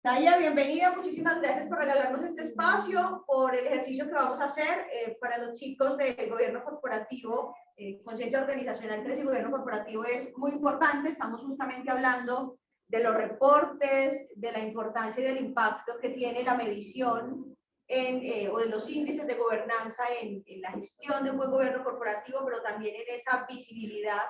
Taya, bienvenida, muchísimas gracias por regalarnos este espacio, por el ejercicio que vamos a hacer para los chicos de Gobierno Corporativo. Conciencia Organizacional 3 y Gobierno Corporativo es muy importante. Estamos justamente hablando de los reportes, de la importancia y del impacto que tiene la medición o de los índices de gobernanza en la gestión de un buen gobierno corporativo, pero también en esa visibilidad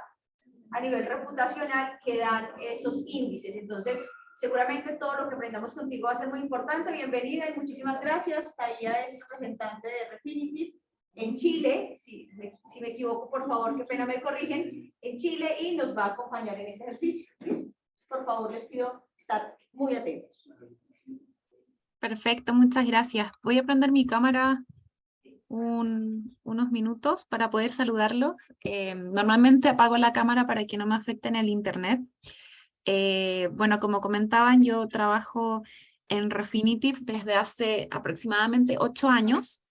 a nivel reputacional que dan esos índices. Entonces, seguramente todo lo que aprendamos contigo va a ser muy importante. Bienvenida y muchísimas gracias. Taya es representante de Refinitiv en Chile. Si me equivoco, por favor, qué pena me corrigen. En Chile y nos va a acompañar en este ejercicio. Por favor, les pido estar muy atentos. Perfecto, muchas gracias. Voy a prender mi cámara unos minutos para poder saludarlos. Normalmente apago la cámara para que no me afecten el internet. Bueno, como comentaban, yo trabajo en Refinitiv desde hace aproximadamente 8 años.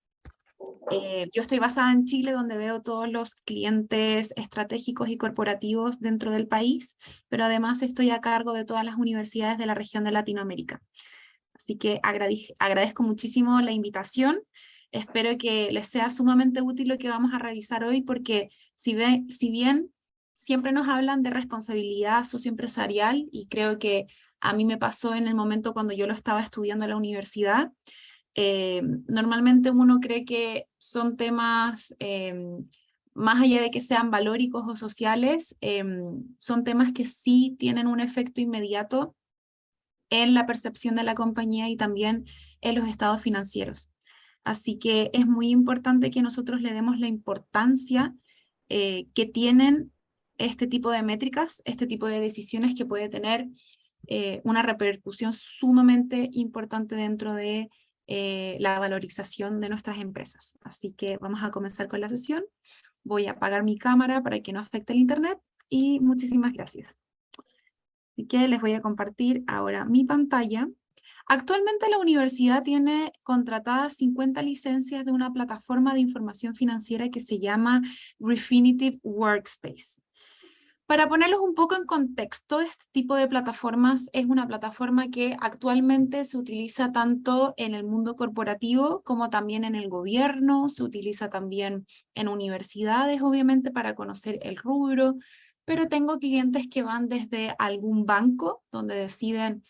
Yo estoy basada en Chile, donde veo todos los clientes estratégicos y corporativos dentro del país, pero además estoy a cargo de todas las universidades de la región de Latinoamérica. Así que agradezco muchísimo la invitación. Espero que les sea sumamente útil lo que vamos a revisar hoy, porque si bien siempre nos hablan de responsabilidad socioempresarial, y creo que a mí me pasó en el momento cuando yo lo estaba estudiando en la universidad, normalmente uno cree que son temas, más allá de que sean valóricos o sociales, son temas que sí tienen un efecto inmediato en la percepción de la compañía y también en los estados financieros. Así que es muy importante que nosotros le demos la importancia que tienen este tipo de métricas, este tipo de decisiones que puede tener una repercusión sumamente importante dentro de la valorización de nuestras empresas. Así que vamos a comenzar con la sesión. Voy a apagar mi cámara para que no afecte el internet y muchísimas gracias. Así que les voy a compartir ahora mi pantalla. Actualmente la universidad tiene contratadas 50 licencias de una plataforma de información financiera que se llama Refinitiv Workspace. Para ponerlos un poco en contexto, este tipo de plataformas es una plataforma que actualmente se utiliza tanto en el mundo corporativo como también en el gobierno, se utiliza también en universidades, obviamente, para conocer el rubro, pero tengo clientes que van desde algún banco, donde deciden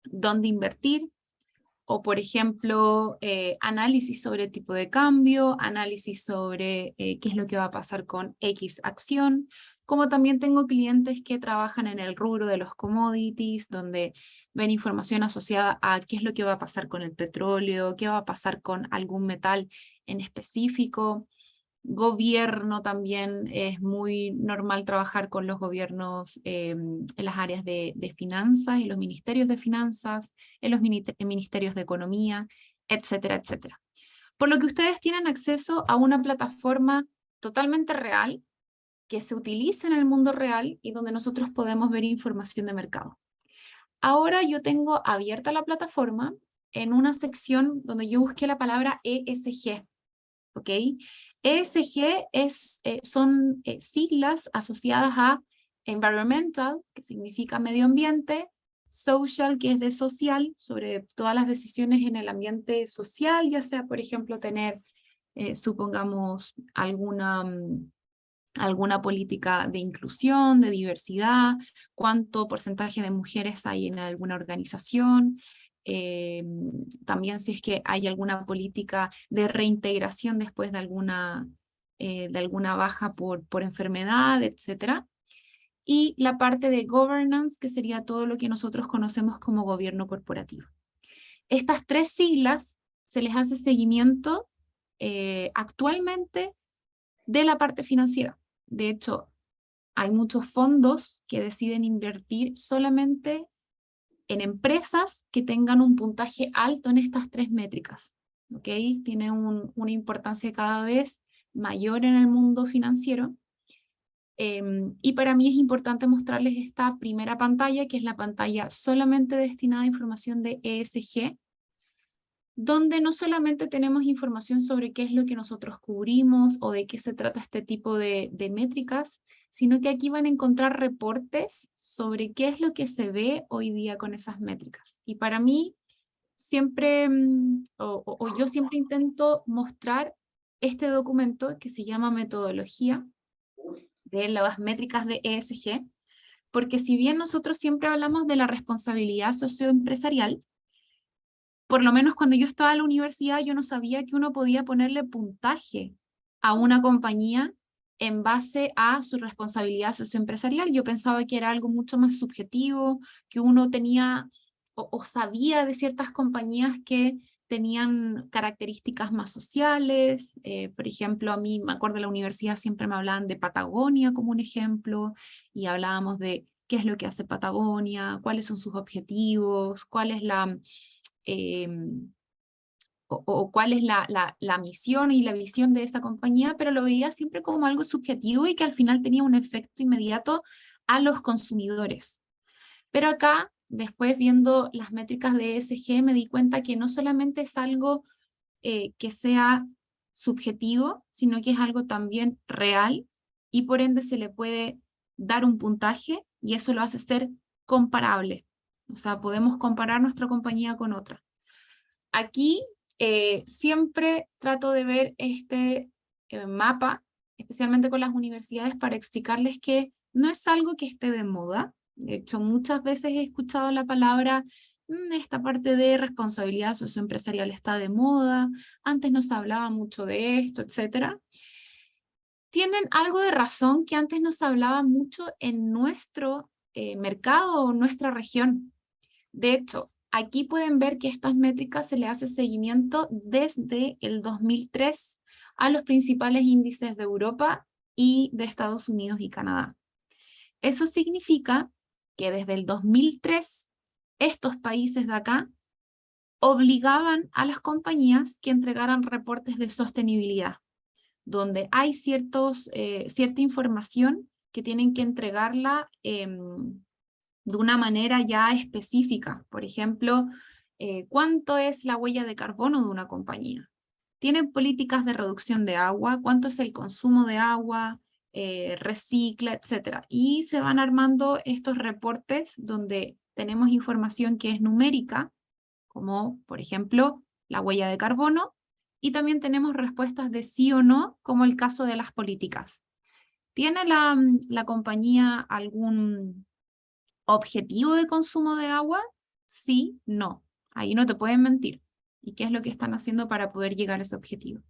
dónde invertir, o por ejemplo, análisis sobre tipo de cambio, análisis sobre qué es lo que va a pasar con X acción, como también tengo clientes que trabajan en el rubro de los commodities, donde ven información asociada a qué es lo que va a pasar con el petróleo, qué va a pasar con algún metal en específico. Gobierno también es muy normal trabajar con los gobiernos en las áreas de finanzas y los ministerios de finanzas, en los ministerios de economía, etcétera, etcétera. Por lo que ustedes tienen acceso a una plataforma totalmente real que se utiliza en el mundo real y donde nosotros podemos ver información de mercado. Ahora yo tengo abierta la plataforma en una sección donde yo busqué la palabra ESG. ¿Ok? ESG son siglas asociadas a environmental, que significa medio ambiente, social, que es de social, sobre todas las decisiones en el ambiente social, ya sea, por ejemplo, tener, supongamos, alguna política de inclusión, de diversidad, cuánto porcentaje de mujeres hay en alguna organización, también si es que hay alguna política de reintegración después de alguna baja por enfermedad, etc. Y la parte de governance, que sería todo lo que nosotros conocemos como gobierno corporativo. Estas tres siglas se les hace seguimiento actualmente de la parte financiera. De hecho, hay muchos fondos que deciden invertir solamente en empresas que tengan un puntaje alto en estas tres métricas. ¿Ok? Tiene una importancia cada vez mayor en el mundo financiero. Y para mí es importante mostrarles esta primera pantalla, que es la pantalla solamente destinada a información de ESG, donde no solamente tenemos información sobre qué es lo que nosotros cubrimos o de qué se trata este tipo de métricas, sino que aquí van a encontrar reportes sobre qué es lo que se ve hoy día con esas métricas. Y para mí, siempre, yo siempre intento mostrar este documento que se llama Metodología de las métricas de ESG, porque si bien nosotros siempre hablamos de la responsabilidad socioempresarial, por lo menos cuando yo estaba en la universidad yo no sabía que uno podía ponerle puntaje a una compañía en base a su responsabilidad socioempresarial. Yo pensaba que era algo mucho más subjetivo, que uno tenía o sabía de ciertas compañías que tenían características más sociales. Por ejemplo, a mí me acuerdo de la universidad siempre me hablaban de Patagonia como un ejemplo, y hablábamos de qué es lo que hace Patagonia, cuáles son sus objetivos, cuál es la o cuál es la misión y la visión de esa compañía, pero lo veía siempre como algo subjetivo y que al final tenía un efecto inmediato a los consumidores. Pero acá, después viendo las métricas de ESG, me di cuenta que no solamente es algo que sea subjetivo, sino que es algo también real y por ende se le puede dar un puntaje y eso lo hace ser comparable. O sea, podemos comparar nuestra compañía con otra. Aquí siempre trato de ver este mapa, especialmente con las universidades, para explicarles que no es algo que esté de moda. De hecho, muchas veces he escuchado la palabra, esta parte de responsabilidad socioempresarial está de moda, antes no se hablaba mucho de esto, etc. Tienen algo de razón que antes no se hablaba mucho en nuestro mercado o nuestra región. De hecho, aquí pueden ver que estas métricas se le hace seguimiento desde el 2003 a los principales índices de Europa y de Estados Unidos y Canadá. Eso significa que desde el 2003 estos países de acá obligaban a las compañías que entregaran reportes de sostenibilidad, donde hay cierta información que tienen que entregarla de una manera ya específica. Por ejemplo, ¿cuánto es la huella de carbono de una compañía? ¿Tienen políticas de reducción de agua? ¿Cuánto es el consumo de agua? Recicla, etcétera. Y se van armando estos reportes donde tenemos información que es numérica, como por ejemplo la huella de carbono, y también tenemos respuestas de sí o no, como el caso de las políticas. ¿Tiene la compañía algún objetivo de consumo de agua? Sí, no. Ahí no te pueden mentir. ¿Y qué es lo que están haciendo para poder llegar a ese objetivo?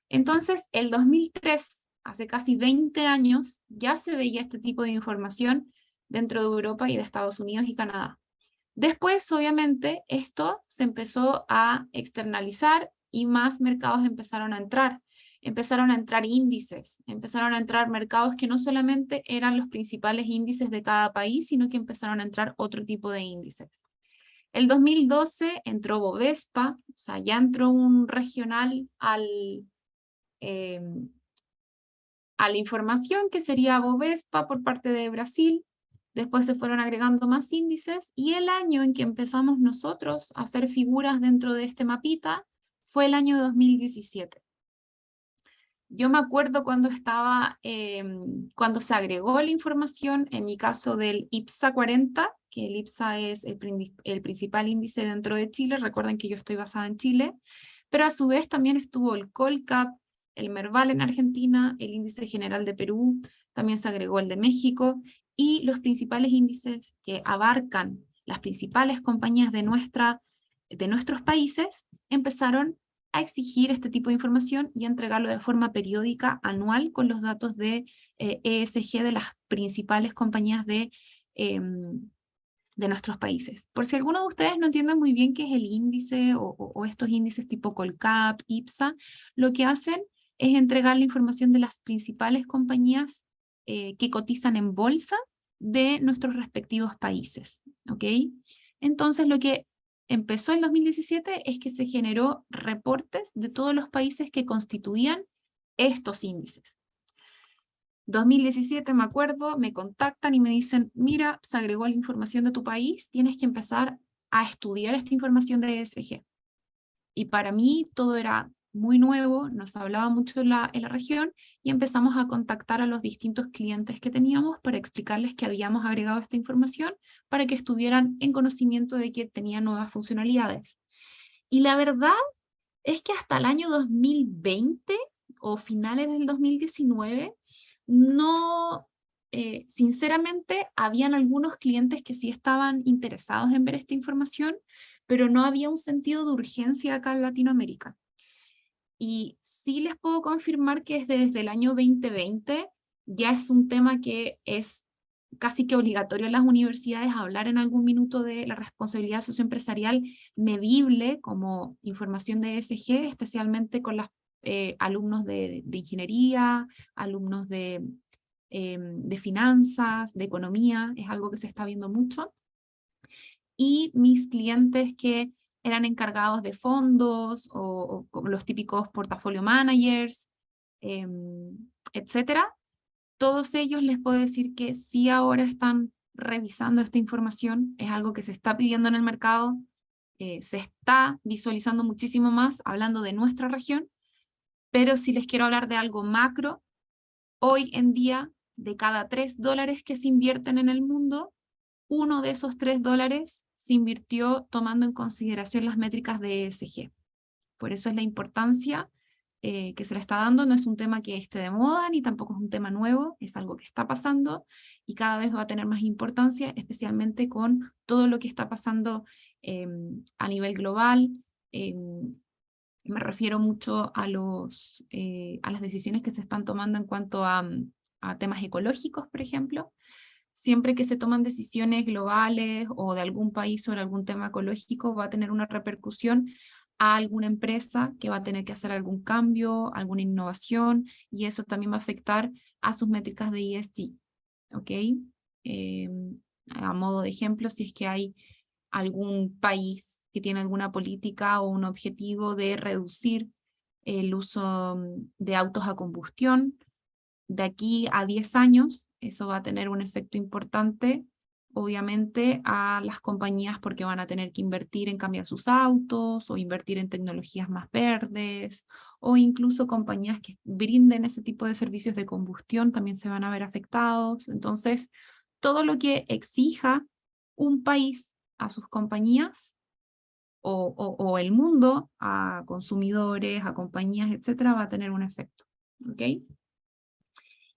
Entonces, el 2003, hace casi 20 años, ya se veía este tipo de información dentro de Europa y de Estados Unidos y Canadá. Después, obviamente, esto se empezó a externalizar y más mercados empezaron a entrar. Empezaron a entrar índices, empezaron a entrar mercados que no solamente eran los principales índices de cada país, sino que empezaron a entrar otro tipo de índices. El 2012 entró Bovespa, o sea, ya entró un regional a la información que sería Bovespa por parte de Brasil. Después se fueron agregando más índices y el año en que empezamos nosotros a hacer figuras dentro de este mapita fue el año 2017. Yo me acuerdo cuando cuando se agregó la información, en mi caso del IPSA 40, que el IPSA es el principal índice dentro de Chile. Recuerden que yo estoy basada en Chile, pero a su vez también estuvo el Colcap, el Merval en Argentina, el índice general de Perú, también se agregó el de México, y los principales índices que abarcan las principales compañías de nuestros países empezaron a exigir este tipo de información y a entregarlo de forma periódica, anual, con los datos de ESG de las principales compañías de nuestros países. Por si alguno de ustedes no entiende muy bien qué es el índice o estos índices tipo Colcap, IPSA, lo que hacen es entregar la información de las principales compañías que cotizan en bolsa de nuestros respectivos países, ¿ok? Entonces lo que empezó en 2017 es que se generó reportes de todos los países que constituían estos índices. 2017, me acuerdo, me contactan y me dicen, mira, se agregó la información de tu país, tienes que empezar a estudiar esta información de ESG. Y para mí todo era muy nuevo, nos hablaba mucho en la región y empezamos a contactar a los distintos clientes que teníamos para explicarles que habíamos agregado esta información para que estuvieran en conocimiento de que tenía nuevas funcionalidades. Y la verdad es que hasta el año 2020 o finales del 2019, no, sinceramente, habían algunos clientes que sí estaban interesados en ver esta información, pero no había un sentido de urgencia acá en Latinoamérica. Y sí les puedo confirmar que desde el año 2020 ya es un tema que es casi que obligatorio en las universidades hablar en algún minuto de la responsabilidad socioempresarial medible como información de ESG, especialmente con los alumnos de ingeniería, alumnos de finanzas, de economía, es algo que se está viendo mucho. Y mis clientes que eran encargados de fondos o como los típicos portafolio managers, etcétera, todos ellos les puedo decir que sí ahora están revisando esta información, es algo que se está pidiendo en el mercado, se está visualizando muchísimo más hablando de nuestra región, pero si les quiero hablar de algo macro, hoy en día de cada $3 que se invierten en el mundo, uno de esos $3 se invirtió tomando en consideración las métricas de ESG. Por eso es la importancia que se le está dando. No es un tema que esté de moda, ni tampoco es un tema nuevo, es algo que está pasando y cada vez va a tener más importancia, especialmente con todo lo que está pasando a nivel global. Me refiero mucho a las decisiones que se están tomando en cuanto a temas ecológicos, por ejemplo. Siempre que se toman decisiones globales o de algún país sobre algún tema ecológico, va a tener una repercusión a alguna empresa que va a tener que hacer algún cambio, alguna innovación, y eso también va a afectar a sus métricas de ESG. ¿Ok? A modo de ejemplo, si es que hay algún país que tiene alguna política o un objetivo de reducir el uso de autos a combustión, de aquí a 10 años, eso va a tener un efecto importante, obviamente, a las compañías porque van a tener que invertir en cambiar sus autos o invertir en tecnologías más verdes, o incluso compañías que brinden ese tipo de servicios de combustión también se van a ver afectados. Entonces, todo lo que exija un país a sus compañías o el mundo a consumidores, a compañías, etcétera, va a tener un efecto. ¿Ok?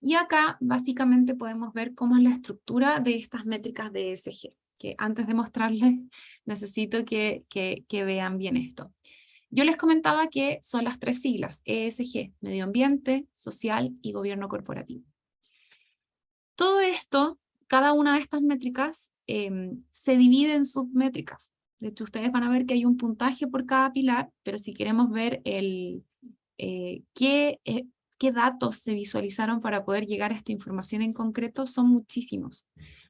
Y acá básicamente podemos ver cómo es la estructura de estas métricas de ESG, que antes de mostrarles necesito que vean bien esto. Yo les comentaba que son las 3 siglas, ESG, medio ambiente, social y gobierno corporativo. Todo esto, cada una de estas métricas se divide en submétricas. De hecho, ustedes van a ver que hay un puntaje por cada pilar, pero si queremos ver qué datos se visualizaron para poder llegar a esta información en concreto, son muchísimos.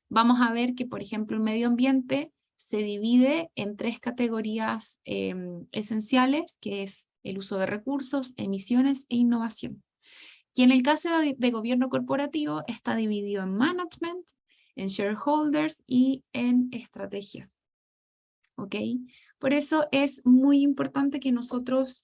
Vamos a ver que, por ejemplo, el medio ambiente se divide en 3 categorías esenciales, que es el uso de recursos, emisiones e innovación. Y en el caso de gobierno corporativo está dividido en management, en shareholders y en estrategia. ¿Ok? Por eso es muy importante que nosotros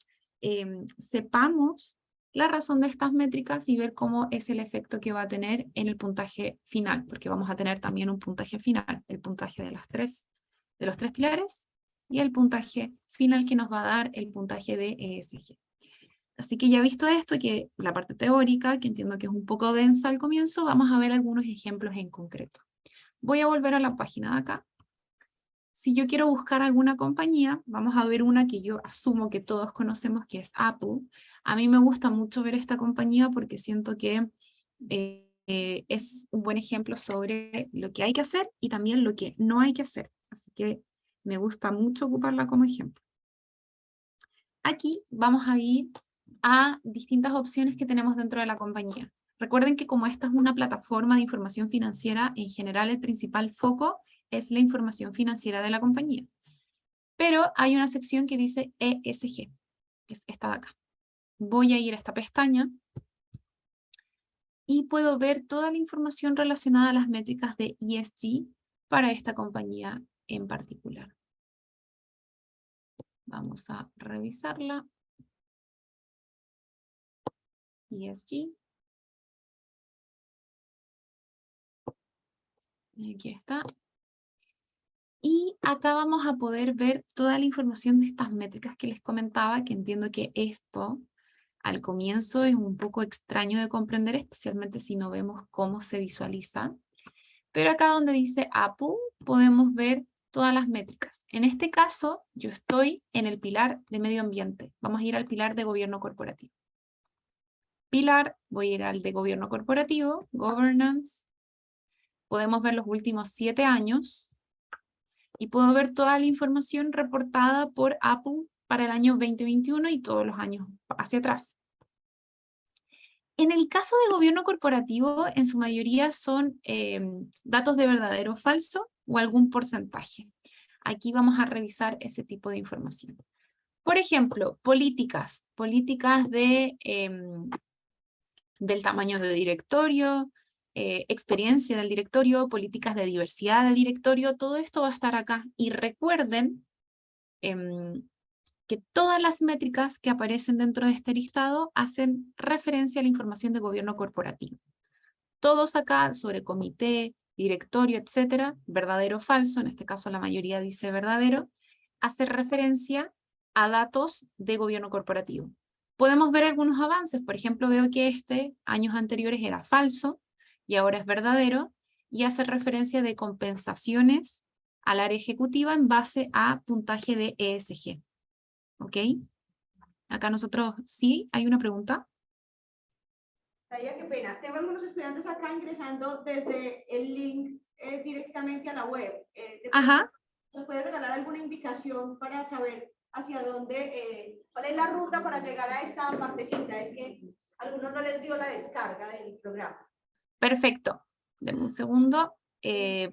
sepamos la razón de estas métricas y ver cómo es el efecto que va a tener en el puntaje final, porque vamos a tener también un puntaje final, el puntaje de los 3 pilares y el puntaje final que nos va a dar el puntaje de ESG. Así que ya visto esto, que la parte teórica, que entiendo que es un poco densa al comienzo, vamos a ver algunos ejemplos en concreto. Voy a volver a la página de acá. Si yo quiero buscar alguna compañía, vamos a ver una que yo asumo que todos conocemos, que es Apple. A mí me gusta mucho ver esta compañía porque siento que es un buen ejemplo sobre lo que hay que hacer y también lo que no hay que hacer. Así que me gusta mucho ocuparla como ejemplo. Aquí vamos a ir a distintas opciones que tenemos dentro de la compañía. Recuerden que como esta es una plataforma de información financiera, en general el principal foco es la información financiera de la compañía. Pero hay una sección que dice ESG, que es esta de acá. Voy a ir a esta pestaña y puedo ver toda la información relacionada a las métricas de ESG para esta compañía en particular. Vamos a revisarla. ESG. Aquí está. Y acá vamos a poder ver toda la información de estas métricas que les comentaba, que entiendo que esto al comienzo es un poco extraño de comprender, especialmente si no vemos cómo se visualiza. Pero acá donde dice Apple, podemos ver todas las métricas. En este caso, yo estoy en el pilar de medio ambiente. Vamos a ir al pilar de gobierno corporativo. Pilar, voy a ir al de gobierno corporativo, governance. Podemos ver los últimos 7 años. Y puedo ver toda la información reportada por Apple para el año 2021 y todos los años hacia atrás. En el caso de gobierno corporativo, en su mayoría son datos de verdadero o falso o algún porcentaje. Aquí vamos a revisar ese tipo de información. Por ejemplo, políticas de, del tamaño de directorio, experiencia del directorio, políticas de diversidad del directorio, todo esto va a estar acá. Y recuerden que todas las métricas que aparecen dentro de este listado hacen referencia a la información de gobierno corporativo. Todos acá sobre comité, directorio, etcétera, verdadero o falso, en este caso la mayoría dice verdadero, hace referencia a datos de gobierno corporativo. Podemos ver algunos avances, por ejemplo, veo que años anteriores era falso y ahora es verdadero, y hace referencia de compensaciones al área ejecutiva en base a puntaje de ESG. ¿Ok? Acá nosotros, ¿sí? ¿Hay una pregunta? Taya, qué pena. Tengo algunos estudiantes acá ingresando desde el link directamente a la web. Ajá. ¿Nos puede regalar alguna indicación para saber hacia dónde, cuál es la ruta para llegar a esta partecita? Es que a algunos no les dio la descarga del programa. Perfecto. Denme un segundo.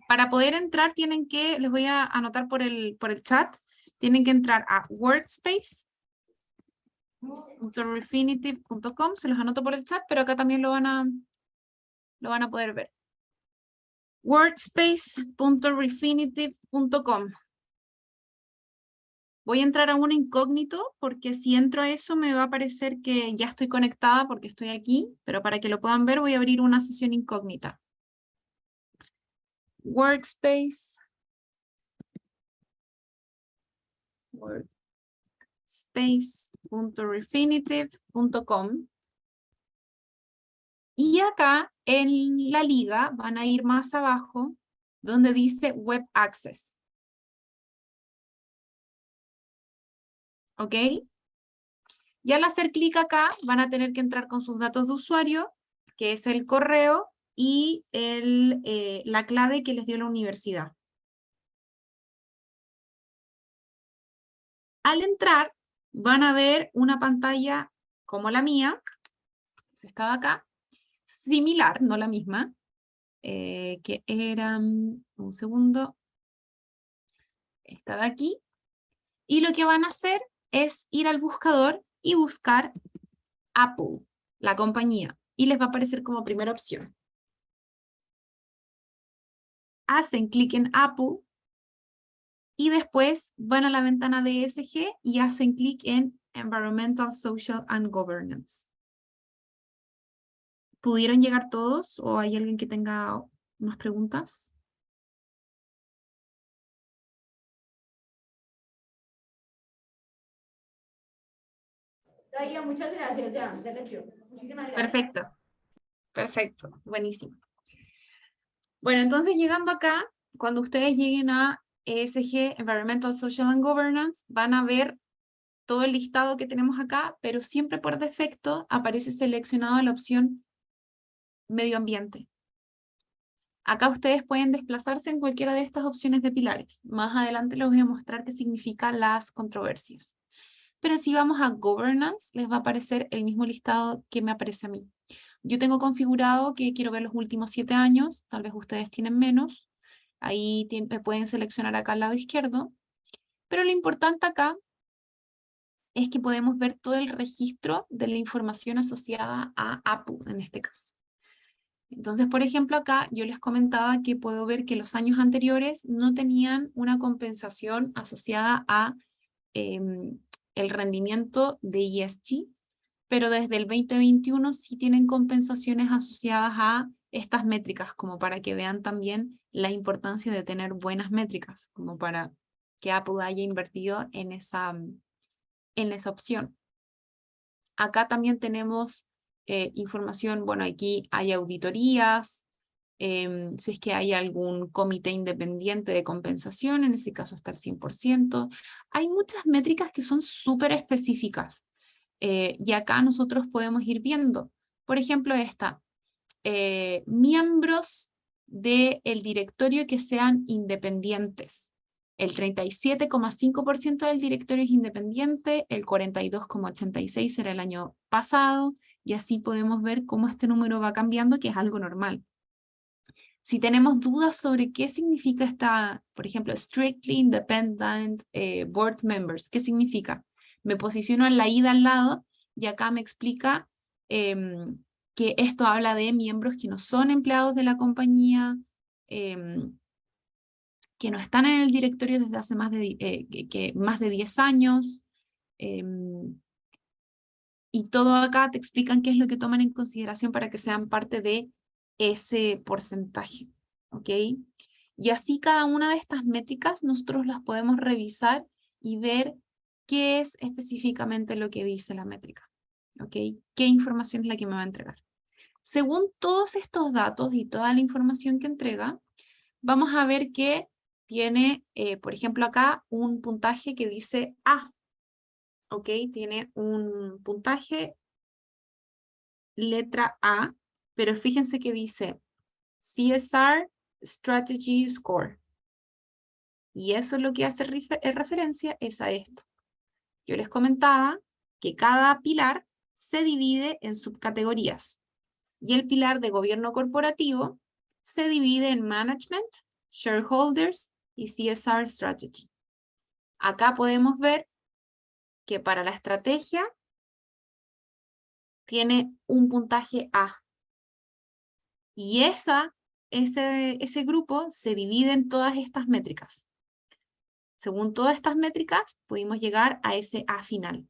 Para poder entrar tienen que, les voy a anotar por el chat, tienen que entrar a workspace.refinitiv.com, se los anoto por el chat, pero acá también lo van a poder ver. workspace.refinitiv.com. Voy a entrar a un incógnito, porque si entro a eso me va a parecer que ya estoy conectada porque estoy aquí, pero para que lo puedan ver voy a abrir una sesión incógnita. Workspace. Workspace.refinitiv.com. Y acá en la liga van a ir más abajo donde dice Web Access. ¿Ok? Y al hacer clic acá van a tener que entrar con sus datos de usuario, que es el correo y la clave que les dio la universidad. Al entrar van a ver una pantalla como la mía, que estaba acá, similar, no la misma, que era, un segundo, esta de aquí, y lo que van a hacer es ir al buscador y buscar Apple, la compañía, y les va a aparecer como primera opción. Hacen clic en Apple y después van a la ventana de ESG y hacen clic en Environmental, Social and Governance. ¿Pudieron llegar todos o hay alguien que tenga más preguntas? Taya, muchas gracias, ya lo entiendo. Muchísimas gracias. Perfecto, perfecto, buenísimo. Bueno, entonces llegando acá, cuando ustedes lleguen a ESG, Environmental, Social and Governance, van a ver todo el listado que tenemos acá, pero siempre por defecto aparece seleccionado la opción medio ambiente. Acá ustedes pueden desplazarse en cualquiera de estas opciones de pilares. Más adelante les voy a mostrar qué significan las controversias. Pero si vamos a Governance, les va a aparecer el mismo listado que me aparece a mí. Yo tengo configurado que quiero ver los últimos 7 años, tal vez ustedes tienen menos. Ahí pueden seleccionar acá al lado izquierdo. Pero lo importante acá es que podemos ver todo el registro de la información asociada a Apple en este caso. Entonces, por ejemplo, acá yo les comentaba que puedo ver que los años anteriores no tenían una compensación asociada a el rendimiento de ESG, pero desde el 2021 sí tienen compensaciones asociadas a estas métricas, como para que vean también la importancia de tener buenas métricas, como para que Apple haya invertido en esa opción. Acá también tenemos información, bueno, aquí hay auditorías, si es que hay algún comité independiente de compensación, en ese caso está el 100%. Hay muchas métricas que son súper específicas y acá nosotros podemos ir viendo. Por ejemplo, esta, miembros del directorio que sean independientes. El 37,5% del directorio es independiente, el 42,86% era el año pasado, y así podemos ver cómo este número va cambiando, que es algo normal. Si tenemos dudas sobre qué significa esta, por ejemplo, strictly independent board members, ¿qué significa? Me posiciono en la ida al lado y acá me explica que esto habla de miembros que no son empleados de la compañía, que no están en el directorio desde hace más de 10 años, y todo acá te explican qué es lo que toman en consideración para que sean parte de ese porcentaje, ¿ok? Y así cada una de estas métricas nosotros las podemos revisar y ver qué es específicamente lo que dice la métrica, ¿ok? ¿Qué información es la que me va a entregar? Según todos estos datos y toda la información que entrega, vamos a ver que tiene, por ejemplo, acá un puntaje que dice A, ¿ok? Tiene un puntaje letra A, pero fíjense que dice CSR Strategy Score. Y eso es lo que hace referencia es a esto. Yo les comentaba que cada pilar se divide en subcategorías. Y el pilar de gobierno corporativo se divide en Management, Shareholders y CSR Strategy. Acá podemos ver que para la estrategia tiene un puntaje A. Y ese grupo se divide en todas estas métricas. Según todas estas métricas, pudimos llegar a ese A final.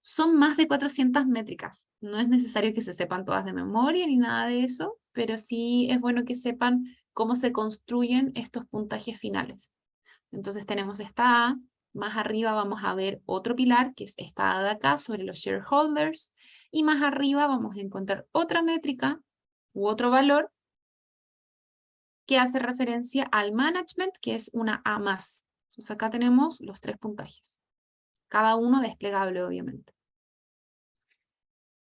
Son más de 400 métricas. No es necesario que se sepan todas de memoria ni nada de eso, pero sí es bueno que sepan cómo se construyen estos puntajes finales. Entonces tenemos esta A, más arriba vamos a ver otro pilar, que es esta A de acá, sobre los shareholders, y más arriba vamos a encontrar otra métrica u otro valor que hace referencia al management, que es una A más. Entonces acá tenemos los 3 puntajes, cada uno desplegable obviamente.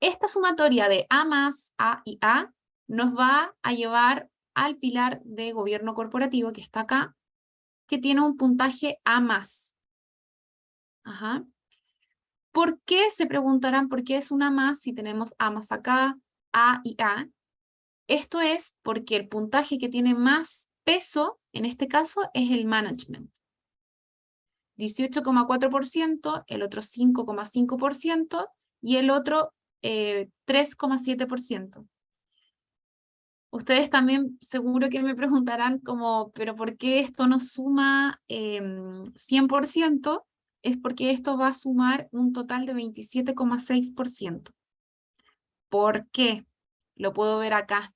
Esta sumatoria de A más, A y A nos va a llevar al pilar de gobierno corporativo, que está acá, que tiene un puntaje A más. Ajá. ¿Por qué? Se preguntarán por qué es una más si tenemos A más acá, A y A. Esto es porque el puntaje que tiene más peso, en este caso, es el management. 18,4%, el otro 5,5% y el otro 3,7%. Ustedes también seguro que me preguntarán como, ¿pero por qué esto no suma 100%? Es porque esto va a sumar un total de 27,6%. ¿Por qué? Lo puedo ver acá.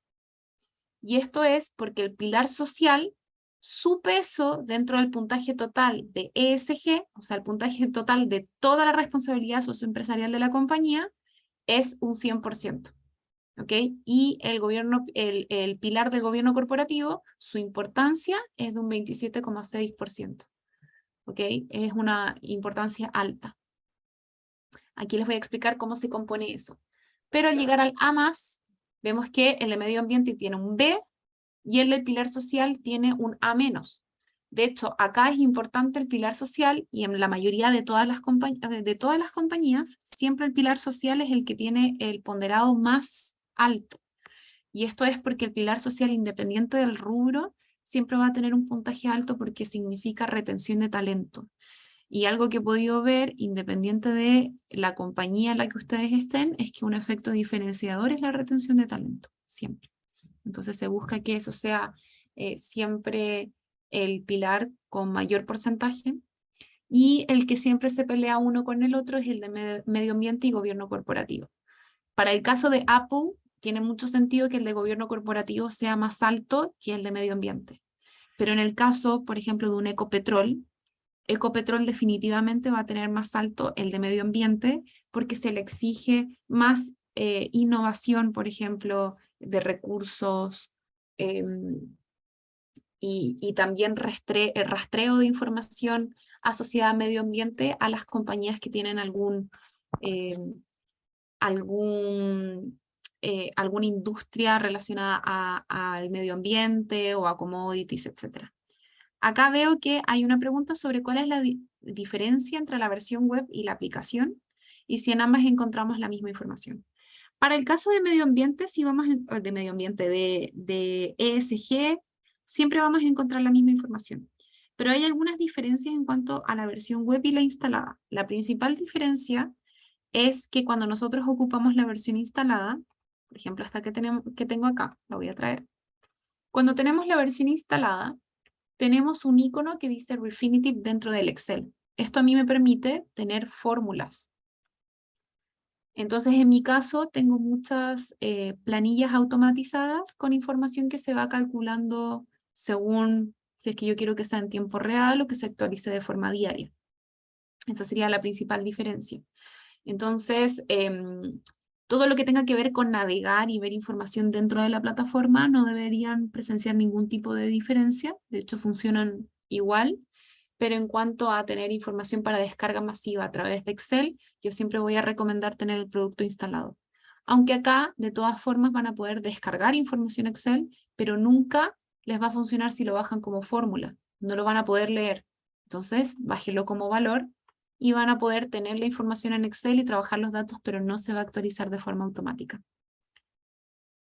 Y esto es porque el pilar social, su peso dentro del puntaje total de ESG, o sea, el puntaje total de toda la responsabilidad socioempresarial de la compañía, es un 100%. ¿Ok? Y el pilar del gobierno corporativo, su importancia es de un 27,6%. ¿Ok? Es una importancia alta. Aquí les voy a explicar cómo se compone eso. Pero al llegar al A+, vemos que el de medio ambiente tiene un B y el del pilar social tiene un A-. De hecho, acá es importante el pilar social y en la mayoría de todas las compañías, siempre el pilar social es el que tiene el ponderado más alto. Y esto es porque el pilar social, independiente del rubro, siempre va a tener un puntaje alto porque significa retención de talento. Y algo que he podido ver, independiente de la compañía en la que ustedes estén, es que un efecto diferenciador es la retención de talento, siempre. Entonces se busca que eso sea siempre el pilar con mayor porcentaje, y el que siempre se pelea uno con el otro es el de medio ambiente y gobierno corporativo. Para el caso de Apple, tiene mucho sentido que el de gobierno corporativo sea más alto que el de medio ambiente. Pero en el caso, por ejemplo, de un Ecopetrol definitivamente va a tener más alto el de medio ambiente porque se le exige más innovación, por ejemplo, de recursos y también rastreo de información asociada a medio ambiente a las compañías que tienen alguna industria relacionada al medio ambiente o a commodities, etc. Acá veo que hay una pregunta sobre cuál es la diferencia entre la versión web y la aplicación y si en ambas encontramos la misma información. Para el caso de medio ambiente, si vamos de medio ambiente de ESG, siempre vamos a encontrar la misma información. Pero hay algunas diferencias en cuanto a la versión web y la instalada. La principal diferencia es que cuando nosotros ocupamos la versión instalada, por ejemplo, esta que tengo acá, la voy a traer. Cuando tenemos la versión instalada, tenemos un icono que dice Refinitiv dentro del Excel. Esto a mí me permite tener fórmulas. Entonces, en mi caso, tengo muchas planillas automatizadas con información que se va calculando según si es que yo quiero que sea en tiempo real o que se actualice de forma diaria. Esa sería la principal diferencia. Entonces, todo lo que tenga que ver con navegar y ver información dentro de la plataforma no deberían presenciar ningún tipo de diferencia. De hecho, funcionan igual. Pero en cuanto a tener información para descarga masiva a través de Excel, yo siempre voy a recomendar tener el producto instalado. Aunque acá, de todas formas, van a poder descargar información Excel, pero nunca les va a funcionar si lo bajan como fórmula. No lo van a poder leer. Entonces, bájenlo como valor y van a poder tener la información en Excel y trabajar los datos, pero no se va a actualizar de forma automática.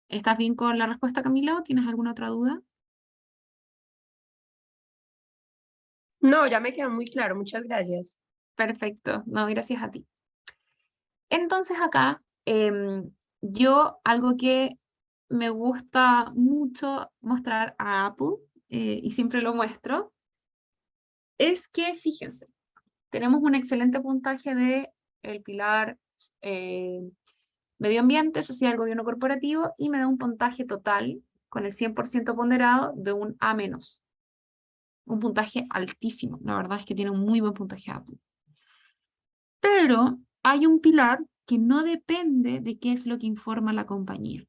¿Estás bien con la respuesta, Camila, o tienes alguna otra duda? No, ya me quedó muy claro, muchas gracias. Perfecto, no, gracias a ti. Entonces acá, yo algo que me gusta mucho mostrar a Apple, y siempre lo muestro, es que, fíjense, tenemos un excelente puntaje de el pilar medio ambiente, social, gobierno corporativo, y me da un puntaje total con el 100% ponderado de un A-. Un puntaje altísimo, la verdad es que tiene un muy buen puntaje Apple. Pero hay un pilar que no depende de qué es lo que informa la compañía,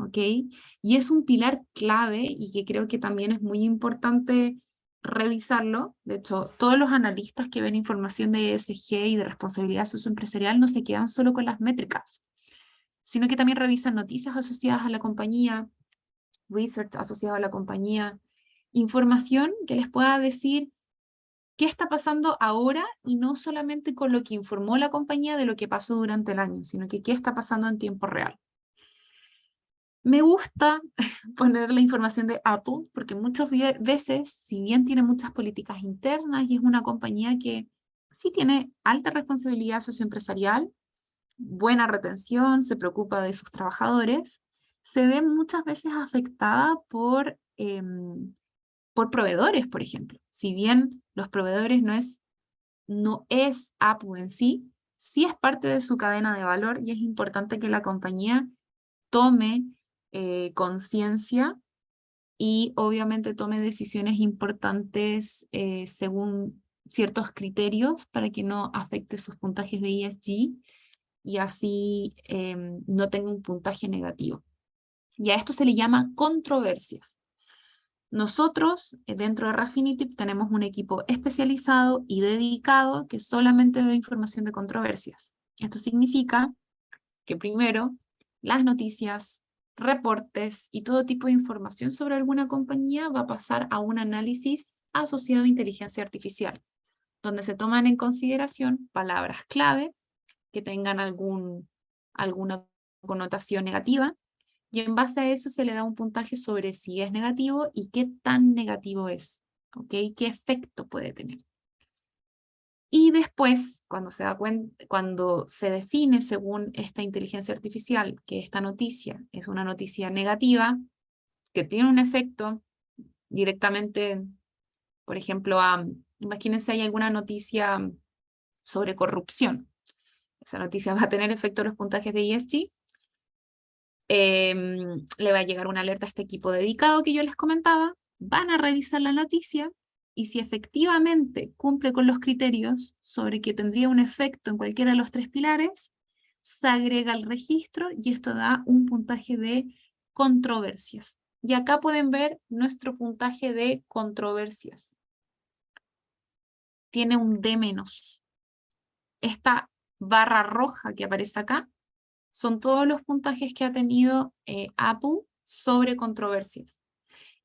¿ok? Y es un pilar clave y que creo que también es muy importante revisarlo. De hecho, todos los analistas que ven información de ESG y de responsabilidad socioempresarial no se quedan solo con las métricas, sino que también revisan noticias asociadas a la compañía, research asociado a la compañía, información que les pueda decir qué está pasando ahora y no solamente con lo que informó la compañía de lo que pasó durante el año, sino que qué está pasando en tiempo real. Me gusta poner la información de Apple porque muchas veces, si bien tiene muchas políticas internas y es una compañía que sí tiene alta responsabilidad socioempresarial, buena retención, se preocupa de sus trabajadores, se ve muchas veces afectada por proveedores, por ejemplo. Si bien los proveedores no es Apple en sí, sí es parte de su cadena de valor y es importante que la compañía tome conciencia y obviamente tome decisiones importantes según ciertos criterios para que no afecte sus puntajes de ESG y así no tenga un puntaje negativo. Y a esto se le llama controversias. Nosotros, dentro de Refinitiv, tenemos un equipo especializado y dedicado que solamente ve información de controversias. Esto significa que primero, las noticias, reportes y todo tipo de información sobre alguna compañía va a pasar a un análisis asociado a inteligencia artificial, donde se toman en consideración palabras clave que tengan alguna connotación negativa, y en base a eso se le da un puntaje sobre si es negativo y qué tan negativo es, ¿ok? ¿Qué efecto puede tener? Y después, cuando se define según esta inteligencia artificial que esta noticia es una noticia negativa, que tiene un efecto directamente, por ejemplo, imagínense hay alguna noticia sobre corrupción. Esa noticia va a tener efecto en los puntajes de ESG, le va a llegar una alerta a este equipo dedicado que yo les comentaba, van a revisar la noticia y si efectivamente cumple con los criterios sobre que tendría un efecto en cualquiera de los 3 pilares, se agrega al registro y esto da un puntaje de controversias. Y acá pueden ver nuestro puntaje de controversias. Tiene un D-. Esta barra roja que aparece acá son todos los puntajes que ha tenido Apple sobre controversias.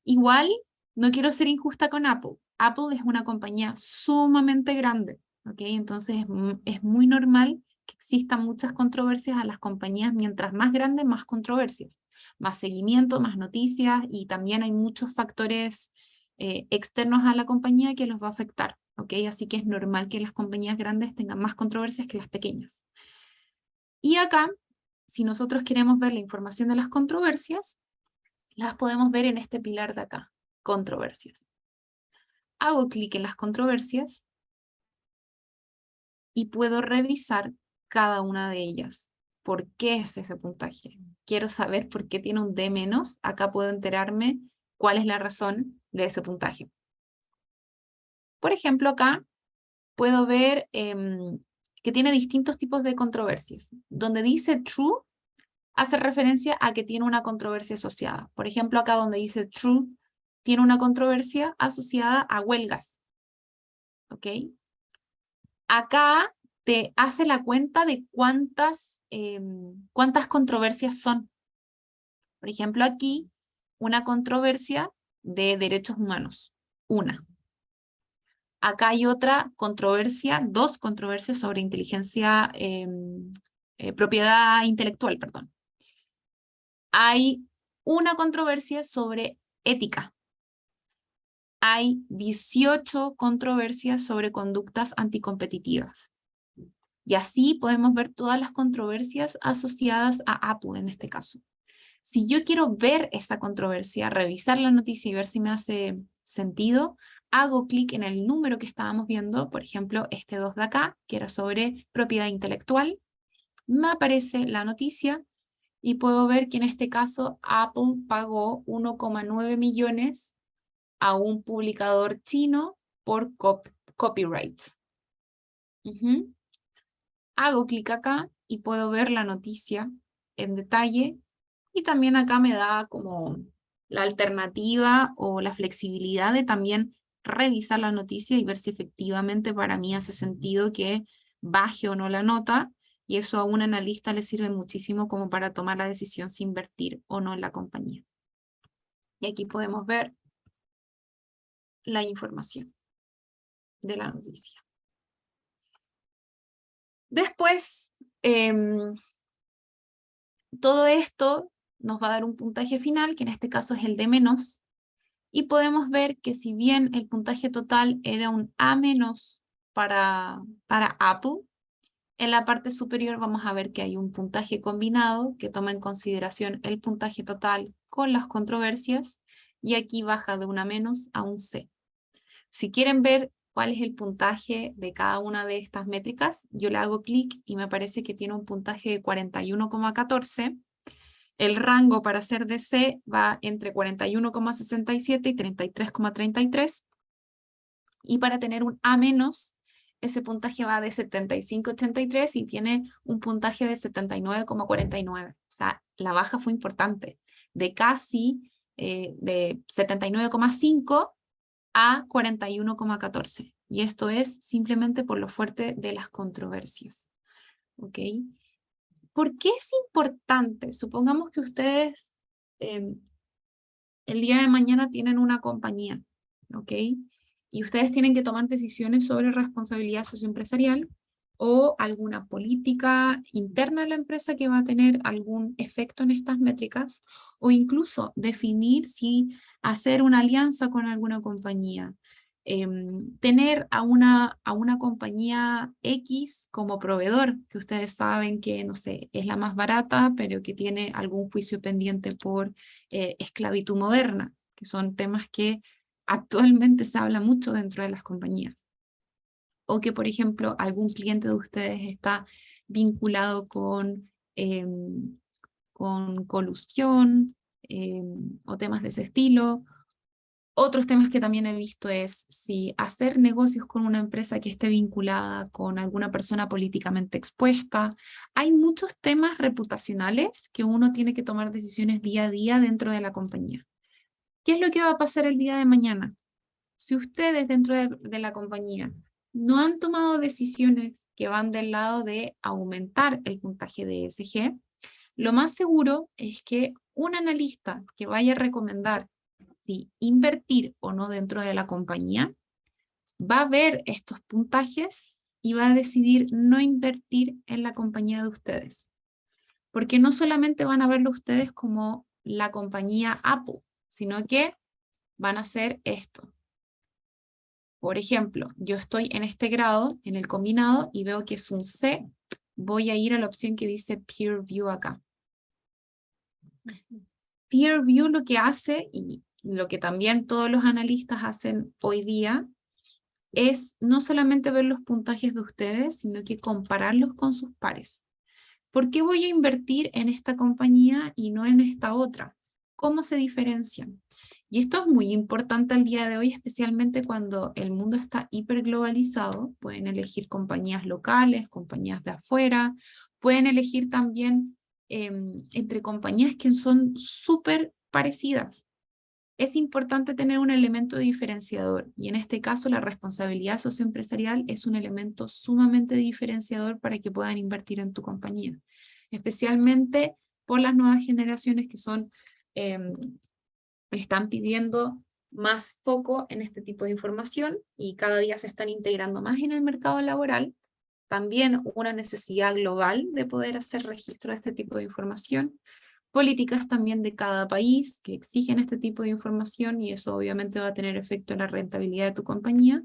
Igual, no quiero ser injusta con Apple. Apple es una compañía sumamente grande, ¿ok? Entonces es muy normal que existan muchas controversias a las compañías. Mientras más grande, más controversias. Más seguimiento, más noticias y también hay muchos factores externos a la compañía que los va a afectar, ¿ok? Así que es normal que las compañías grandes tengan más controversias que las pequeñas. Y acá, si nosotros queremos ver la información de las controversias, las podemos ver en este pilar de acá, controversias. Hago clic en las controversias y puedo revisar cada una de ellas. ¿Por qué es ese puntaje? Quiero saber por qué tiene un D-. Acá puedo enterarme cuál es la razón de ese puntaje. Por ejemplo, acá puedo ver que tiene distintos tipos de controversias. Donde dice true, hace referencia a que tiene una controversia asociada. Por ejemplo, acá donde dice true, tiene una controversia asociada a huelgas. ¿Ok? Acá te hace la cuenta de cuántas controversias son. Por ejemplo, aquí, una controversia de derechos humanos. Una. Acá hay otra controversia, 2 controversias sobre inteligencia, propiedad intelectual, perdón. Hay una controversia sobre ética. Hay 18 controversias sobre conductas anticompetitivas. Y así podemos ver todas las controversias asociadas a Apple en este caso. Si yo quiero ver esa controversia, revisar la noticia y ver si me hace sentido, hago clic en el número que estábamos viendo, por ejemplo, este 2 de acá, que era sobre propiedad intelectual. Me aparece la noticia y puedo ver que en este caso Apple pagó 1,9 millones a un publicador chino por copyright. Hago clic acá y puedo ver la noticia en detalle y también acá me da como la alternativa o la flexibilidad de también revisar la noticia y ver si efectivamente para mí hace sentido que baje o no la nota, y eso a un analista le sirve muchísimo como para tomar la decisión si invertir o no en la compañía. Y aquí podemos ver la información de la noticia. Después, todo esto nos va a dar un puntaje final, que en este caso es el D-, y podemos ver que si bien el puntaje total era un A- para Apple, en la parte superior vamos a ver que hay un puntaje combinado que toma en consideración el puntaje total con las controversias, y aquí baja de un A- a un C. Si quieren ver cuál es el puntaje de cada una de estas métricas, yo le hago clic y me parece que tiene un puntaje de 41,14. El rango para ser de C va entre 41,67 y 33,33. Y para tener un A-, ese puntaje va de 75,83 y tiene un puntaje de 79,49. O sea, la baja fue importante, de casi de 79,5 a 41,14. Y esto es simplemente por lo fuerte de las controversias. ¿Ok? ¿Por qué es importante? Supongamos que ustedes el día de mañana tienen una compañía, ¿ok? Y ustedes tienen que tomar decisiones sobre responsabilidad socioempresarial o alguna política interna de la empresa que va a tener algún efecto en estas métricas, o incluso definir si hacer una alianza con alguna compañía. Tener a una compañía X como proveedor, que ustedes saben que, no sé, es la más barata, pero que tiene algún juicio pendiente por esclavitud moderna, que son temas que actualmente se habla mucho dentro de las compañías. O que, por ejemplo, algún cliente de ustedes está vinculado con con colusión o temas de ese estilo. Otros temas que también he visto es si hacer negocios con una empresa que esté vinculada con alguna persona políticamente expuesta. Hay muchos temas reputacionales que uno tiene que tomar decisiones día a día dentro de la compañía. ¿Qué es lo que va a pasar el día de mañana? Si ustedes dentro de la compañía no han tomado decisiones que van del lado de aumentar el puntaje de ESG, lo más seguro es que un analista que vaya a recomendar si invertir o no dentro de la compañía va a ver estos puntajes y va a decidir no invertir en la compañía de ustedes. Porque no solamente van a verlo ustedes como la compañía Apple, sino que van a hacer esto. Por ejemplo, yo estoy en este grado, en el combinado, y veo que es un C, voy a ir a la opción que dice Peer View acá. Peer View lo que hace, y lo que también todos los analistas hacen hoy día, es no solamente ver los puntajes de ustedes, sino que compararlos con sus pares. ¿Por qué voy a invertir en esta compañía y no en esta otra? ¿Cómo se diferencian? Y esto es muy importante al día de hoy, especialmente cuando el mundo está hiperglobalizado. Pueden elegir compañías locales, compañías de afuera, pueden elegir también entre compañías que son súper parecidas. Es importante tener un elemento diferenciador y en este caso la responsabilidad socioempresarial es un elemento sumamente diferenciador para que puedan invertir en tu compañía, especialmente por las nuevas generaciones que están pidiendo más foco en este tipo de información y cada día se están integrando más en el mercado laboral. También una necesidad global de poder hacer registro de este tipo de información. Políticas también de cada país que exigen este tipo de información y eso obviamente va a tener efecto en la rentabilidad de tu compañía.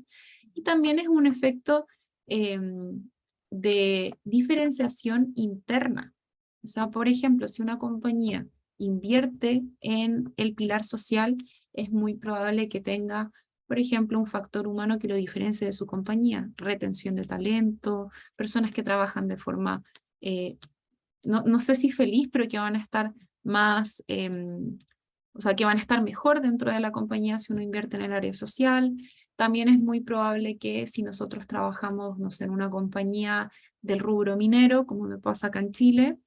Y también es un efecto de diferenciación interna. O sea, por ejemplo, si una compañía invierte en el pilar social, es muy probable que tenga, por ejemplo, un factor humano que lo diferencie de su compañía, retención de talento, personas que trabajan de forma, no sé si feliz, pero que van a estar más, o sea, que van a estar mejor dentro de la compañía si uno invierte en el área social. También es muy probable que si nosotros trabajamos, no sé, en una compañía del rubro minero, como me pasa acá en Chile,